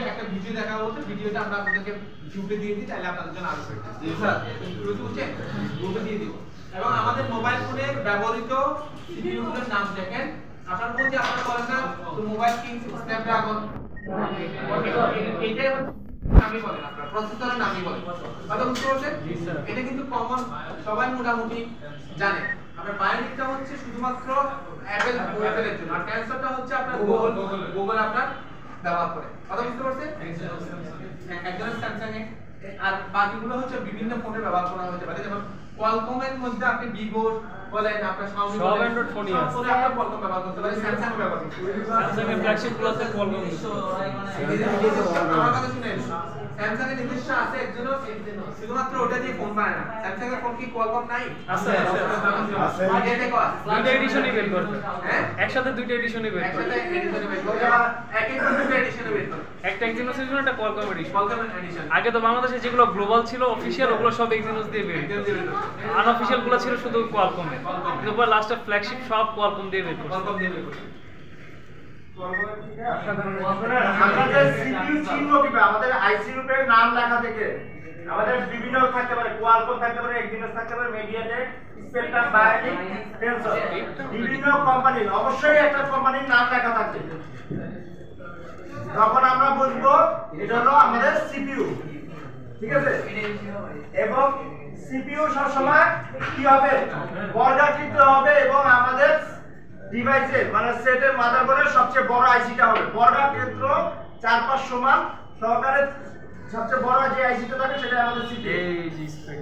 একটা ভিডিও দেখা বলতে ভিডিওটা আমরা আপনাদেরকে গ্রুপে দিয়ে দিই, তাহলে আপনাদের জন্য আরো বুঝছেন, গ্রুপে দিয়ে দিব। এবং আমাদের মোবাইল ফোনের ব্যবহৃত সিপিইউ গুলোর নাম দেখেন। আপনারা বলছি আপনারা বলেন না তো মোবাইল কিংস স্ন্যাপড্রাগন, এইটা নামই বলেন, আপনারা প্রসেসরের নামই বলেন। কথা বুঝতে পারছেন? এটা কিন্তু কমন, সবাই মোটামুটি জানে। আপনার বায়োনিকটা হচ্ছে শুধুমাত্র অ্যাপল ওয়েবের জন্য, আর ক্যান্সারটা হচ্ছে আপনার গুগল আপনার ব্যবহার করে। কথা বুঝতে পারছেন? একজনের স্যামসাং এ, আর বাকিগুলো হচ্ছে বিভিন্ন ফোনে ব্যবহার করা হতে পারে। যেমন কোয়ালকমের মধ্যে আপনি ভিভো বলেন, আপনার শাওমি সব অ্যান্ড্রয়েড ফোনই আছে। ফোনে আপনি কোয়ালকম ব্যবহার করতে পারেন, স্যামসাং ব্যবহার করতে পারেন। স্যামসাং এর ফ্ল্যাগশিপ গুলোতে কোয়ালকম আমার কথা শুনেন, স্যামসাং এর নিজস্ব আছে একজনও, শুধুমাত্র ওটা দিয়ে ফোন বানায় না। স্যামসাং এর ফোন কি কোয়ালকম নাই? আছে আছে আগে দেখো দুইটা এডিশনই বের করবে। হ্যাঁ, একসাথে দুইটা এডিশনই বের করবে। একসাথে এডিশনে বের করবে, এক এক দুটো এডিশনে বের করবে। একটা এক্সিনোসের জন্য একটা কোয়ালকম এডিশন। কোয়ালকম এডিশন আগে তো বাংলাদেশে যেগুলো গ্লোবাল ছিল অফিশিয়াল, ওগুলো সব এক্সিনোস দিয়ে বের করছে। আনঅফিশিয়াল গুলো ছিল শুধু কোয়ালকমে। এরপর লাস্টে ফ্ল্যাগশিপ সব কোয়ালকম দিয়ে বের করছে। কোয়ালকম দিয়ে বের করবে। আমাদের সিপিইউ চিহ্ন কিভাবে? আমাদের আইসি রূপের নাম লেখা থেকে আমাদের বিভিন্ন থাকতে পারে, কোয়ালকম থাকতে পারে, এক্সিনোস থাকতে পারে, মিডিয়াটেক, স্পেকট্রাম, বায়োনিক, টেনসর, বিভিন্ন কোম্পানির অবশ্যই একটা কোম্পানির নাম লেখা থাকবে। তখন আমরা বুঝবো এটা হলো আমাদের সিপিইউ, ঠিক আছে? এবং সিপিইউ সবসময় কি হবে? বর্গাকৃত হবে এবং আমাদের ডিভাইসের মানে সেটের মাদারবোর্ডের সবচেয়ে বড় আইসিটা হবে বর্গাকৃত 4-5 সমান সহকারে সবচেয়ে বড় যে আইসিটা থাকে সেটা আমাদের সিপিইউ।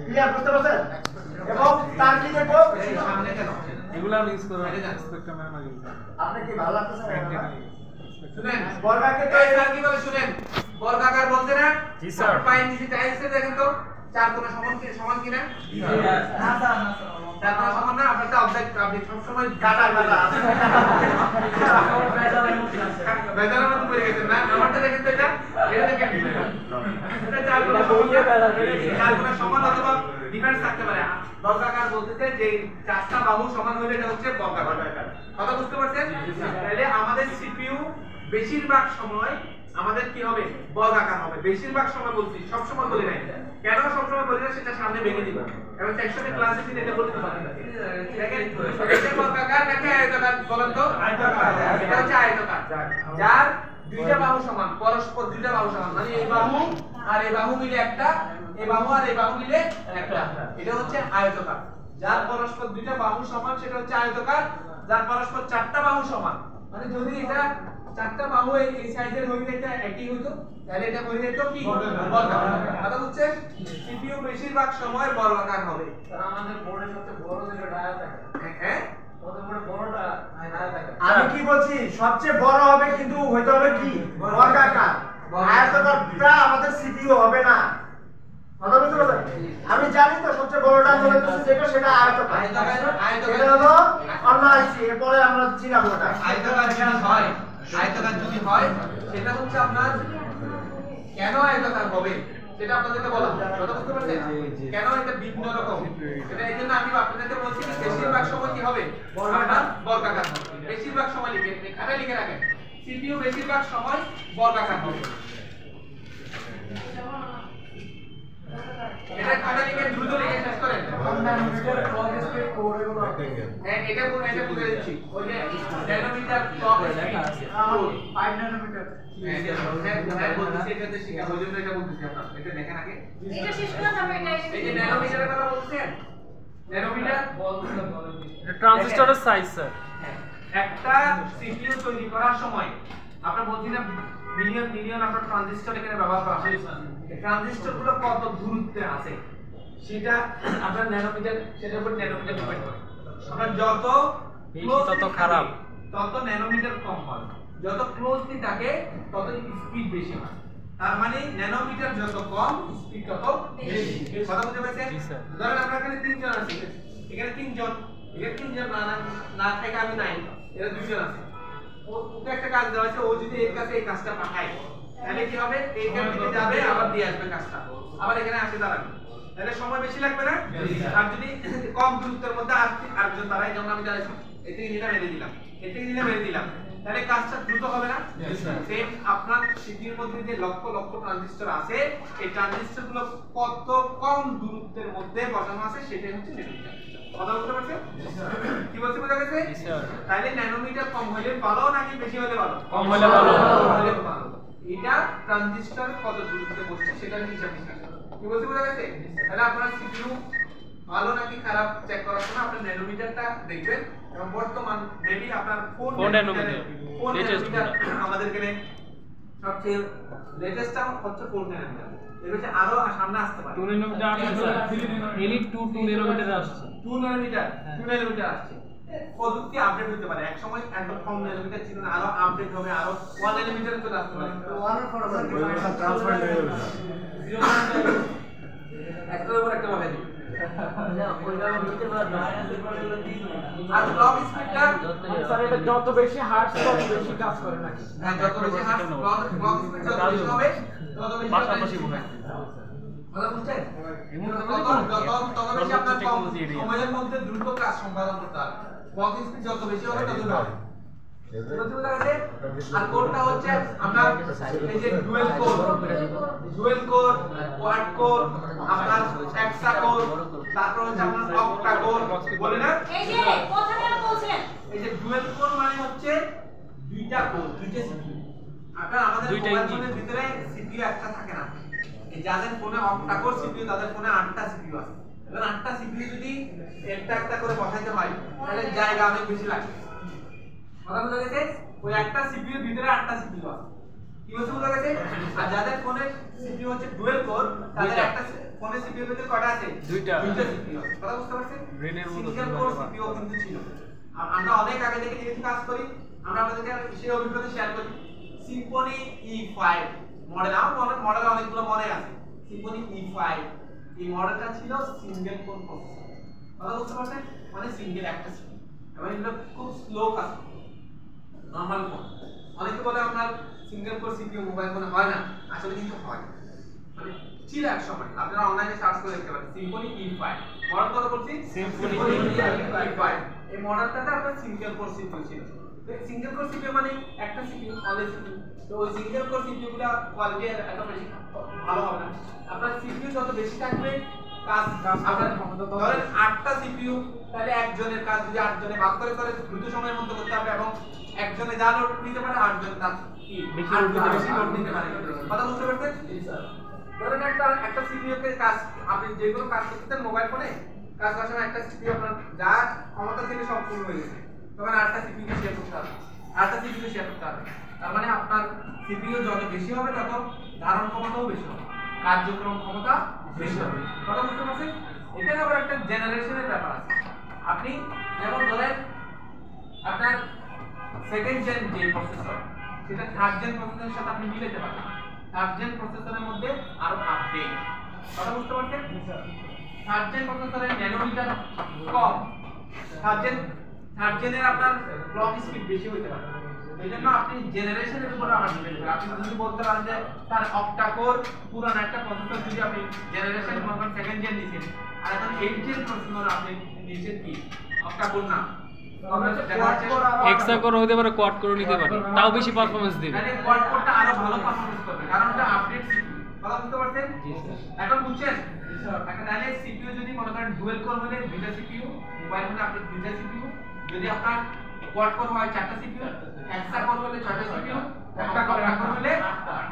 ক্লিয়ার বুঝতে পারছেন? এবং তার কি দেখো সামনে কেন এগুলো আমি ইউজ করব স্পেকট্রাম এর আগে। আপনি কি ভালো লাগতেছে না? শুনেন বর্গাকৃত এই স্যার কি বলে শুনেন, বর্গাকার বলতে না? জি স্যার। পাইন নিচে টাইলসে দেখেন তো চার কোণা সমান কিনা? না স্যার, না চার কোণা সমান না, আপনারটা অবজেক্ট আপনি সব সময় কাটা বেজারের মতো পড়ে গেছেন না? আমারটা দেখেন তো, এটা দেখেন, এটা চার কোণা সমান না? চার কোণা সমান অথবা ডিফারেন্স থাকতে পারে। বর্গাকার বলতেছে যে চারটা বাহু সমান হলে এটা হচ্ছে বর্গাকার। কথা বুঝতে পারছেন? তাহলে আমাদের সিপিইউ বেশিরভাগ সময় আমাদের কি হবে? বর্গাকার হবে। বেশিরভাগ সময় বলছি, সব সময় বলি নাই। কেন সব সময় বলি না সেটা সামনে ভেঙে দিব। এবং সেকশনে ক্লাসে দিন এটা বলতে পারি। দেখেন এটা বর্গাকার নাকি আয়তাকার বলেন তো? আয়তাকার। এটা হচ্ছে আয়তাকার। যার দুইটা বাহু সমান, পরস্পর দুইটা বাহু সমান, মানে এই বাহু আর এই বাহু মিলে একটা, এই বাহু আর এই বাহু মিলে একটা, এটা হচ্ছে আয়তাকার। যার পরস্পর দুইটা বাহু সমান সেটা হচ্ছে আয়তাকার। যার পরস্পর চারটা বাহু সমান, মানে যদি এটা চারটা বাহু এই সাইজের হইলে এটা একই হইতো, তাহলে এটা হয়ে যেত কি? বর্গাকার। কথা বুঝছেন? সিপিইউ বেশিরভাগ সময় বর্গাকার হবে। স্যার আমাদের বোর্ডের সবচেয়ে বড় যেটা ডায়াগ্রাম, হ্যাঁ, ওদের বোর্ডে বড়টা ডায়াগ্রাম। আমি কি বলছি? সবচেয়ে বড় হবে কিন্তু হইতে হবে কি? বর্গাকার। আয়তাকারটা আমাদের সিপিইউ হবে না। কথা বুঝতে পারছেন? আমি জানি তো সবচেয়ে বড়টা বলতেছি যেটা সেটা আয়তাকার। এটা হলো অন্য আইসি, এরপরে আমরা চিনাবো ওটা। আয়তাকার যদি হয়, আয়তাকার যদি হয় সেটা হচ্ছে আপনার কেন আয়তাকার হবে সেটা আপনাদেরকে বলা। কথা বুঝতে পারছেন? কেন এটা ভিন্ন রকম সেটা এইজন্য আমি আপনাদেরকে বলছি যে বেশিরভাগ সময় কি হবে? বর্গাকার হবে। বেশিরভাগ সময় লিখে এখানে লিখে রাখেন, সিপিইউ বেশিরভাগ সময় বর্গাকার হবে। এটা খাতা লিখে দ্রুত লিখে শেষ করেন। হ্যাঁ, এটা বুঝে দিচ্ছি। ওই যে ন্যানোমিটার ক্লক লেখা আছে 5 ন্যানোমিটার। হ্যাঁ, বলতেছি এটাতে শিখা, ওই জন্য এটা বলতেছি আপনারা। এটা দেখেন আগে। এটা শেষ করে তারপর এটা এই যে ন্যানোমিটারের কথা বলছেন, ন্যানোমিটার এটা ট্রানজিস্টরের সাইজ স্যার। একটা সিপিইউ তৈরি করার সময় আমরা বলছি না মিলিয়ন আমরা ট্রানজিস্টর এখানে ব্যবহার করা হয়। এই ট্রানজিস্টরগুলো কত দূরত্বে আছে সেটা আপনার ন্যানোমিটার, সেটার উপর ন্যানোমিটার ডিপেন্ড করে। আমরা যত ক্লোজ তত খারাপ, তত ন্যানোমিটার কম হয়, যত ক্লোজলি থাকে তত স্পিড বেশি হয়। তার মানে ন্যানোমিটার যত কম স্পিড তত বেশি। কথা বুঝতে পারছেন? ধরেন আমরা এখানে তিনজন আছি, এখানে তিনজন, এখানে তিনজন না থেকে আমি নাই, এরা দুইজন আছে। ওকে একটা কাজ দেওয়া আছে, ও যদি এর কাছে এই কাজটা পাঠায় তাহলে কি হবে? এইখান থেকে যাবে আবার দিয়ে আসবে কাজটা, আবার এখানে আসে দাঁড়াবে, তাহলে সময় বেশি লাগবে না? আর যদি কম দূরত্বের মধ্যে আরেকজন দাঁড়ায়, যেমন আমি দাঁড়াইছি, এই থেকে নিলাম, এনে দিলাম, এর থেকে দিলে মেরে দিলাম, তাহলে কাজটা দ্রুত হবে না? সেম আপনার সিপিইউর মধ্যে যে লক্ষ লক্ষ ট্রানজিস্টর আছে, এই ট্রানজিস্টরগুলো কত কম দূরত্বের মধ্যে বসানো আছে সেটাই হচ্ছে ন্যানোমিটার। কথা বুঝতে পারছেন? কি বলছি বোঝা গেছে? তাহলে ন্যানোমিটার কম হলে ভালো নাকি বেশি হলে ভালো? কম হলে ভালো। এটা ট্রানজিস্টর কত দূরত্বে বসছে সেটার হিসাব নিকাশ। কি বলছি বোঝা গেছে? তাহলে আপনার সিপিইউ ভালো নাকি খারাপ চেক করার জন্য আপনি ন্যানোমিটারটা দেখবেন, এবং বর্তমান মেবি আপনার 4 ন্যানোমিটার আমাদের এখানে সবচেয়ে লেটেস্টটা হচ্ছে 4 ন্যানোমিটার। এর বেশি আরো সামনে আসতে পারে। 2 ন্যানোমিটার আসছে স্যার, এলিট 2 ন্যানোমিটার আসছে। 2 ন্যানোমিটার আসছে। প্রযুক্তি আপডেট হতে পারে, এক সময় একদম কম ন্যানোমিটার ছিল না, আরো আপডেট হবে, আরো 1 ন্যানোমিটারে চলে আসতে পারে। একটার উপর একটা বসাই দিই। আর ক্লক স্পিডটা স্যার এটা যত বেশি হার্টজ তত বেশি কাজ করে নাকি? হ্যাঁ, যত বেশি হার্টজ ক্লক স্পিড যত বেশি হবে তত বেশি পাশাপাশি মনে কথা বুঝছেন? তত বেশি আপনার কম সময়ের মধ্যে দ্রুত কাজ সম্পাদন করতে হবে। ক্লক স্পিড যত বেশি হবে তত ভালো। আর কোডটা হচ্ছে আপনার এই যে ডুয়াল কোর, কোয়াড কোর, আপনার হেক্সা কোর, তারপর হচ্ছে আপনার অক্টা কোর, বলে না? এই যে কথা কেন বলছেন? এই যে ডুয়াল কোর মানে হচ্ছে দুইটা কোর, দুইটা সিপিইউ। আপনার আমাদের মোবাইল ফোনের ভিতরে সিপিইউ একটা থাকে না। এই যাদের ফোনে অক্টা কোর সিপিইউ তাদের ফোনে 8টা সিপিইউ আছে। এবার 8টা সিপিইউ যদি একটা একটা করে বসাইতে হয় তাহলে জায়গা অনেক বেশি লাগে। কথা বুঝা গেছে? ওই একটা সিপিইউর ভিতরে 8টা সিপিইউ আছে। কি বলতে বুঝা গেছে? আর যাদের ফোনে সিপিইউ হচ্ছে ডুয়াল কোর তাদের একটা ফোনে সিপিইউর ভিতরে কয়টা আছে? দুইটা সিপিইউ আছে। কথা বুঝতে পারছেন? সিঙ্গেল কোর সিপিইউ কিন্তু ছিল। আমরা অনেক আগে থেকে যেহেতু কাজ করি, আমরা আপনাদেরকে সেই অভিজ্ঞতা শেয়ার করি। সিম্ফনি E5 মডেল, আমার মডেল অনেকগুলো মডেল আছে। সিম্ফনি E5 এই মডেলটা ছিল সিঙ্গেল কোর প্রসেসর। কথা বুঝতে পারছেন? মানে সিঙ্গেল একটা সিপিইউ, এবং এটা খুব স্লো কাজ করে। নরমাল ফোন অনেকে বলে আপনার সিঙ্গেল কোর সিপিইউ মোবাইল ফোনে হয় না, আসলে কিন্তু হয়। মানে ছিল এক সময়, আপনারা অনলাইনে সার্চ করে দেখতে পারেন সিম্ফনি E5 মডেল। কথা বলছি সিম্ফনি E5 এই মডেলটাতে আপনার সিঙ্গেল কোর সিপিইউ ছিল। তো সিঙ্গেল কোর সিপিইউ মানে একটা সিপিইউ, অনলি সিপিইউ। তো ওই সিঙ্গেল কোর সিপিইউ গুলো কোয়ালিটি এত বেশি ভালো হবে না। আপনার সিপিইউ যত বেশি থাকবে কাজ আপনার ক্ষমতা, ধরেন 8টা সিপিইউ, তাহলে একজনের কাজ যদি 8 জনে ভাগ করে করে দ্রুত সময়ের মধ্যে করতে হবে, এবং একজনে যা লোড নিতে পারে 8 জন তার বেশি লোড নিতে পারে। কথা বুঝতে পারছেন? স্যার ধরেন একটা সিপিইউ কে কাজ আপনি যেগুলো কাজ করতেন মোবাইল ফোনে কাজ করার সময় একটা সিপিইউ আপনার যা ক্ষমতা ছিল সব পূর্ণ হয়ে গেছে, তখন 8টা সিপিইউ কে শেয়ার করতে হবে, 8টা সিপিইউ কে শেয়ার করতে হবে। তার মানে আপনার সিপিইউ যত বেশি হবে তত ধারণ ক্ষমতাও বেশি হবে, কার্যক্রম ক্ষমতা বেশি হবে। কথা বুঝতে পারছেন? এখানে আবার একটা জেনারেশনের ব্যাপার আছে। আপনি যেমন ধরেন আপনার সেকেন্ড জেন যে প্রসেসর সেটা থার্ড জেন প্রসেসরের সাথে আপনি মিলাতে পারেন। থার্ড জেন প্রসেসরের মধ্যে আরো আপডেট। কথা বুঝতে পারছেন? থার্ড জেন প্রসেসরের ন্যানোমিটার কম, থার্ড জেনের আপনার ক্লক স্পিড বেশি হতে পারে। এইজন্য আপনি জেনারেশনের উপর আবার ডিপেন্ড করে। আপনি যদি বলতে পারেন যে তার অক্টা কোর পুরানো একটা প্রসেসর যদি আপনি জেনারেশন মনে সেকেন্ড জেন নিছেন, আর এখন 8 জেন প্রসেসর আপনি নিছেন কি অক্টা কোর না, হেক্সা কোর হতে পারে, কোয়াড কোর নিতে পারে, তাও বেশি পারফরম্যান্স দিবে। মানে কোয়াড কোরটা আরো ভালো পারফরম্যান্স করবে, কারণ এটা আপডেট সিপিইউ। কথা বুঝতে পারছেন? জি স্যার। এখন বুঝছেন? এখন তাহলে সিপিইউ যদি মনে করেন ডুয়াল কোর হলে 2টা সিপিইউ, মোবাইল ফোনে আপনি 2টা সিপিইউ, যদি আপনার কোয়াড কোর হয় 4টা সিপিইউ, হেক্সা কোর হলে 6টা সিপিইউ, একটা কোর হলে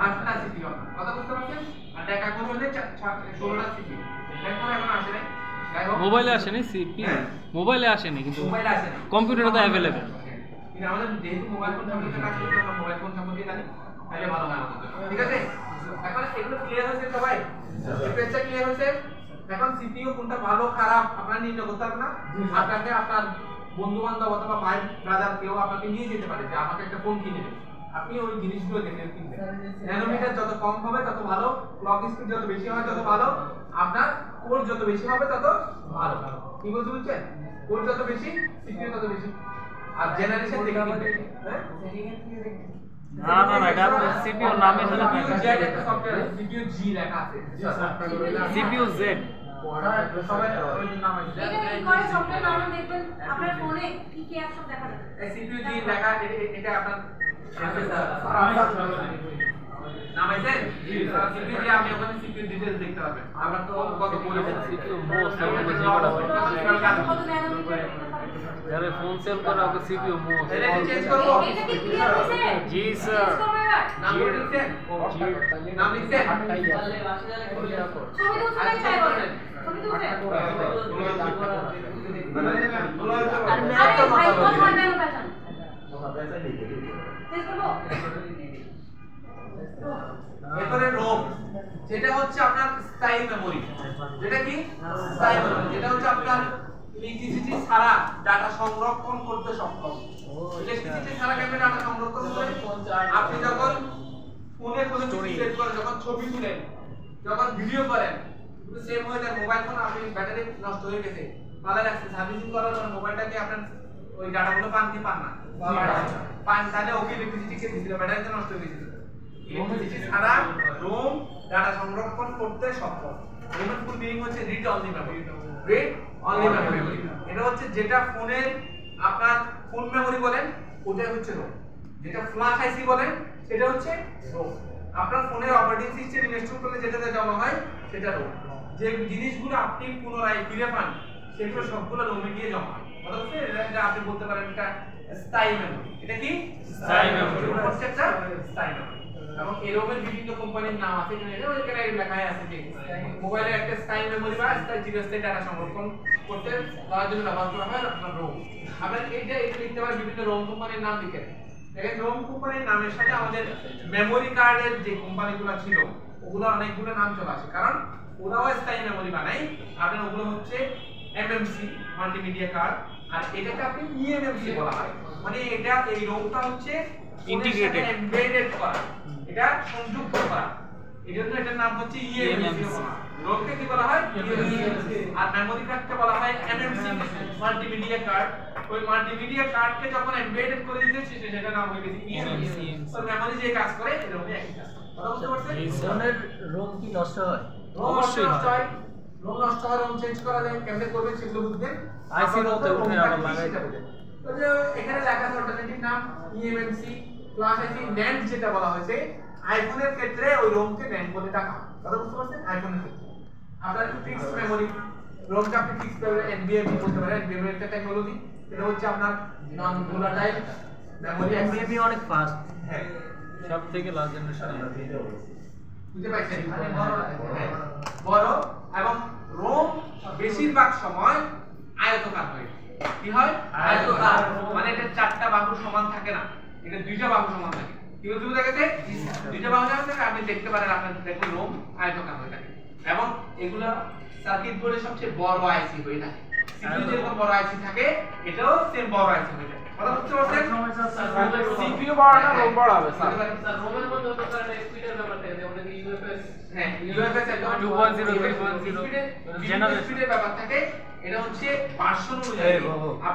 8টা সিপিইউ। কথা বুঝতে পারছেন? আর ডেকা কোর হলে 16টা সিপিইউ। এখন আসে নাই, মোবাইলে আসেনি সিপিইউ, মোবাইলে আসেনি কিন্তু মোবাইলে আসেনি, কম্পিউটারে তো अवेलेबल। কিন্তু আমাদের যেহেতু মোবাইল ফোন সম্পর্কে কাজ করতে আমরা মোবাইল ফোন সম্পর্কে জানি, তাহলে ভালো হয় আমাদের। ঠিক আছে? এখন এগুলো ক্লিয়ার হয়েছে সবাই? এফএসটা ক্লিয়ার হয়েছে? এখন সিপিইউ কোনটা ভালো খারাপ আপনারা নির্ণয় করতে পারবেন না। আপনাকে আপনার বন্ধু বান্ধব অথবা ভাই ব্রাদার কেউ আপনাকে নিয়ে যেতে পারে যে আমাকে একটা ফোন কিনে দেবে, আপনি ওই জিনিসগুলো দেখে কিনবেন। ন্যানোমিটার যত কম হবে তত ভালো, ক্লক স্পিড যত বেশি হয় তত ভালো, আপনার কোর যত বেশি হবে তত ভালো। কি বলতে বুঝছেন? কোর যত বেশি সিপিইউ তত বেশি। আর জেনারেশন দেখে কিনবেন। হ্যাঁ না না না, এটা সিপিইউ নামে হলো সিপিইউ জেড একটা সফটওয়্যার, সিপিইউ জি লেখা আছে। CPU Z. সবাই ওই নাম আছে এটা কি করে সফটওয়্যার নাম দেখবেন আপনার ফোনে কি কি অ্যাপ সব দেখা যাবে সিপিইউ জি লেখা এটা আপনার নাম আছে সিপিইউ জি আপনি ওখানে সিপিইউ ডিটেইলস দেখতে পাবেন আমরা তো কত বলেছি সিপিইউ মোস্ট যারা ফোন সেল করে ওকে সিপিইউ মোস্ট এটা চেঞ্জ করব এটা কি ক্লিয়ার হয়েছে জি স্যার নাম লিখছেন নাম লিখছেন ছবি তো সবাই চাই বলেন ছবি তো আছে আর ম্যাপ তো ভাই কত হয় ম্যাপ প্যাটার্ন চেঞ্জ করব এরপরে রোম যেটা হচ্ছে আপনার স্থায়ী মেমরি যেটা কি স্থায়ী মেমরি যেটা হচ্ছে আপনার ইলেকট্রিসিটি ছাড়া ডাটা সংরক্ষণ করতে সক্ষম ইলেকট্রিসিটি ছাড়া কেমনে ডাটা সংরক্ষণ করে আপনি যখন ফোনে সেভ করেন যখন ছবি তুলেন যখন ভিডিও করেন পুরো সেম হয়ে যায় মোবাইল ফোন আপনি ব্যাটারি নষ্ট হয়ে গেছে ভালো লাগছে সার্ভিসিং করার জন্য মোবাইলটাকে আপনার ওই ডাটাগুলো পান কি পান না পান তাহলে ওকে ইলেকট্রিসিটি কে দিছিল ব্যাটারিটা নষ্ট হয়ে গেছিল ইলেকট্রিসিটি ছাড়া রোম ডাটা সংরক্ষণ করতে সক্ষম রোমের ফুল মিনিং হচ্ছে read only memory read only memory এটা হচ্ছে যেটা ফোনের আপনার ফুল মেমরি বলেন ওটা হচ্ছে রোম যেটা ফ্ল্যাশ আইসি বলেন সেটা হচ্ছে রোম আপনার ফোনের অপারেটিং সিস্টেম ইনস্টল করলে যেটাতে জমা হয় সেটা রোম যে জিনিসগুলো আপনি পুনরায় ফিরে পান সেগুলো সবগুলো রোমে গিয়ে জমা হয় কথা হচ্ছে এটা আপনি বলতে পারেন এটা স্থায়ী মেমরি এটা কি স্থায়ী memory। হচ্ছে একটা স্থায়ী মেমরি এবং এই রোমের বিভিন্ন কোম্পানির নাম আছে এখানে ওইখানে লেখা আছে যে মোবাইলে একটা স্থায়ী মেমরি বা স্থায়ী চিরস্থায়ী ডাটা সংরক্ষণ করতে তার জন্য ব্যবহার করা হয় আপনার রোম আপনারা এটা লিখতে পারেন বিভিন্ন রোম কোম্পানির নাম লিখে দেখেন রোম কোম্পানির নামের সাথে আমাদের মেমরি কার্ডের যে কোম্পানিগুলো ছিল ওগুলো অনেকগুলো নাম চলে আসে কারণ ওরাও স্থায়ী মেমরি বানায় আপনার ওগুলো হচ্ছে এমএমসি মাল্টিমিডিয়া কার্ড আর এটাকে আপনি ইএমএমসি বলা হয় মানে এটা এই রোমটা হচ্ছে ইন্টিগ্রেটেড এমবেডেড করা এটা সংযুক্ত করা এজন্য এটার নাম হচ্ছে ইএমএমসি রোমকে কি বলা হয় ইএমএমসি আর মেমরি কার্ডকে বলা হয় এমএমসি মাল্টিমিডিয়া কার্ড ওই মাল্টিমিডিয়া কার্ডকে যখন এমবেডেড করে দিয়েছে সেটা নাম হয়ে গেছে ইএমএমসি তো মেমরি যে কাজ করে এরকমই একই কাজ কথা বুঝতে পারছেন এই ধরনের রোম কি নষ্ট হয় অবশ্যই হয় রোম নষ্ট হয় রোম চেঞ্জ করা যায় কেমনে করবেন সেগুলো বুঝবেন আইসি মতে উঠে আবার লাগাই তো যে এখানে লেখা আছে অল্টারনেটিভ নাম ইএমএমসি প্লাস আইসি NAND যেটা বলা হয়েছে আইফোনের ক্ষেত্রে ওই রোমকে NAND বলে ডাকা হয় কথা বুঝতে পারছেন আইফোনের ক্ষেত্রে আপনার ফিক্সড মেমরি রোমটা আপনি ফিক্সড করে NVMe বলতে পারেন NVMe একটা টেকনোলজি এটা হচ্ছে আপনার নন ভোলাটাইল মেমরি এমবিএমই অনেক ফাস্ট হ্যাঁ সব থেকে লাস্ট জেনারেশন বুঝতে পারছেন বড় এবং রোম বেশিরভাগ সময় আয়তাকার হয় কি হয় আয়তাকার মানে এটা চারটা বাহু সমান থাকে না এটা দুইটা বাহু সমান থাকে কি বুঝতে পেরেছে দুইটা বাহু সমান থাকে আপনি দেখতে পারেন আপনার দেখুন রোম আয়তাকার হয়ে থাকে এবং এগুলা সার্কিট বোর্ডের সবচেয়ে বড় আইসি হয়ে থাকে সিপিইউ যেরকম বড় আইসি থাকে এটাও সেম বড় আইসি হয়ে থাকে কথা বুঝতে পারছেন সিপিইউ বড় না রোম বড় হবে স্যার স্যার রোমের মধ্যে হতে পারে স্পিডের ব্যাপার থাকে যেমন কি ইউএফএস হ্যাঁ ইউএফএস একদম 2.0 3.0 স্পিডের ব্যাপার থাকে এটা হচ্ছে ভার্সন অনুযায়ী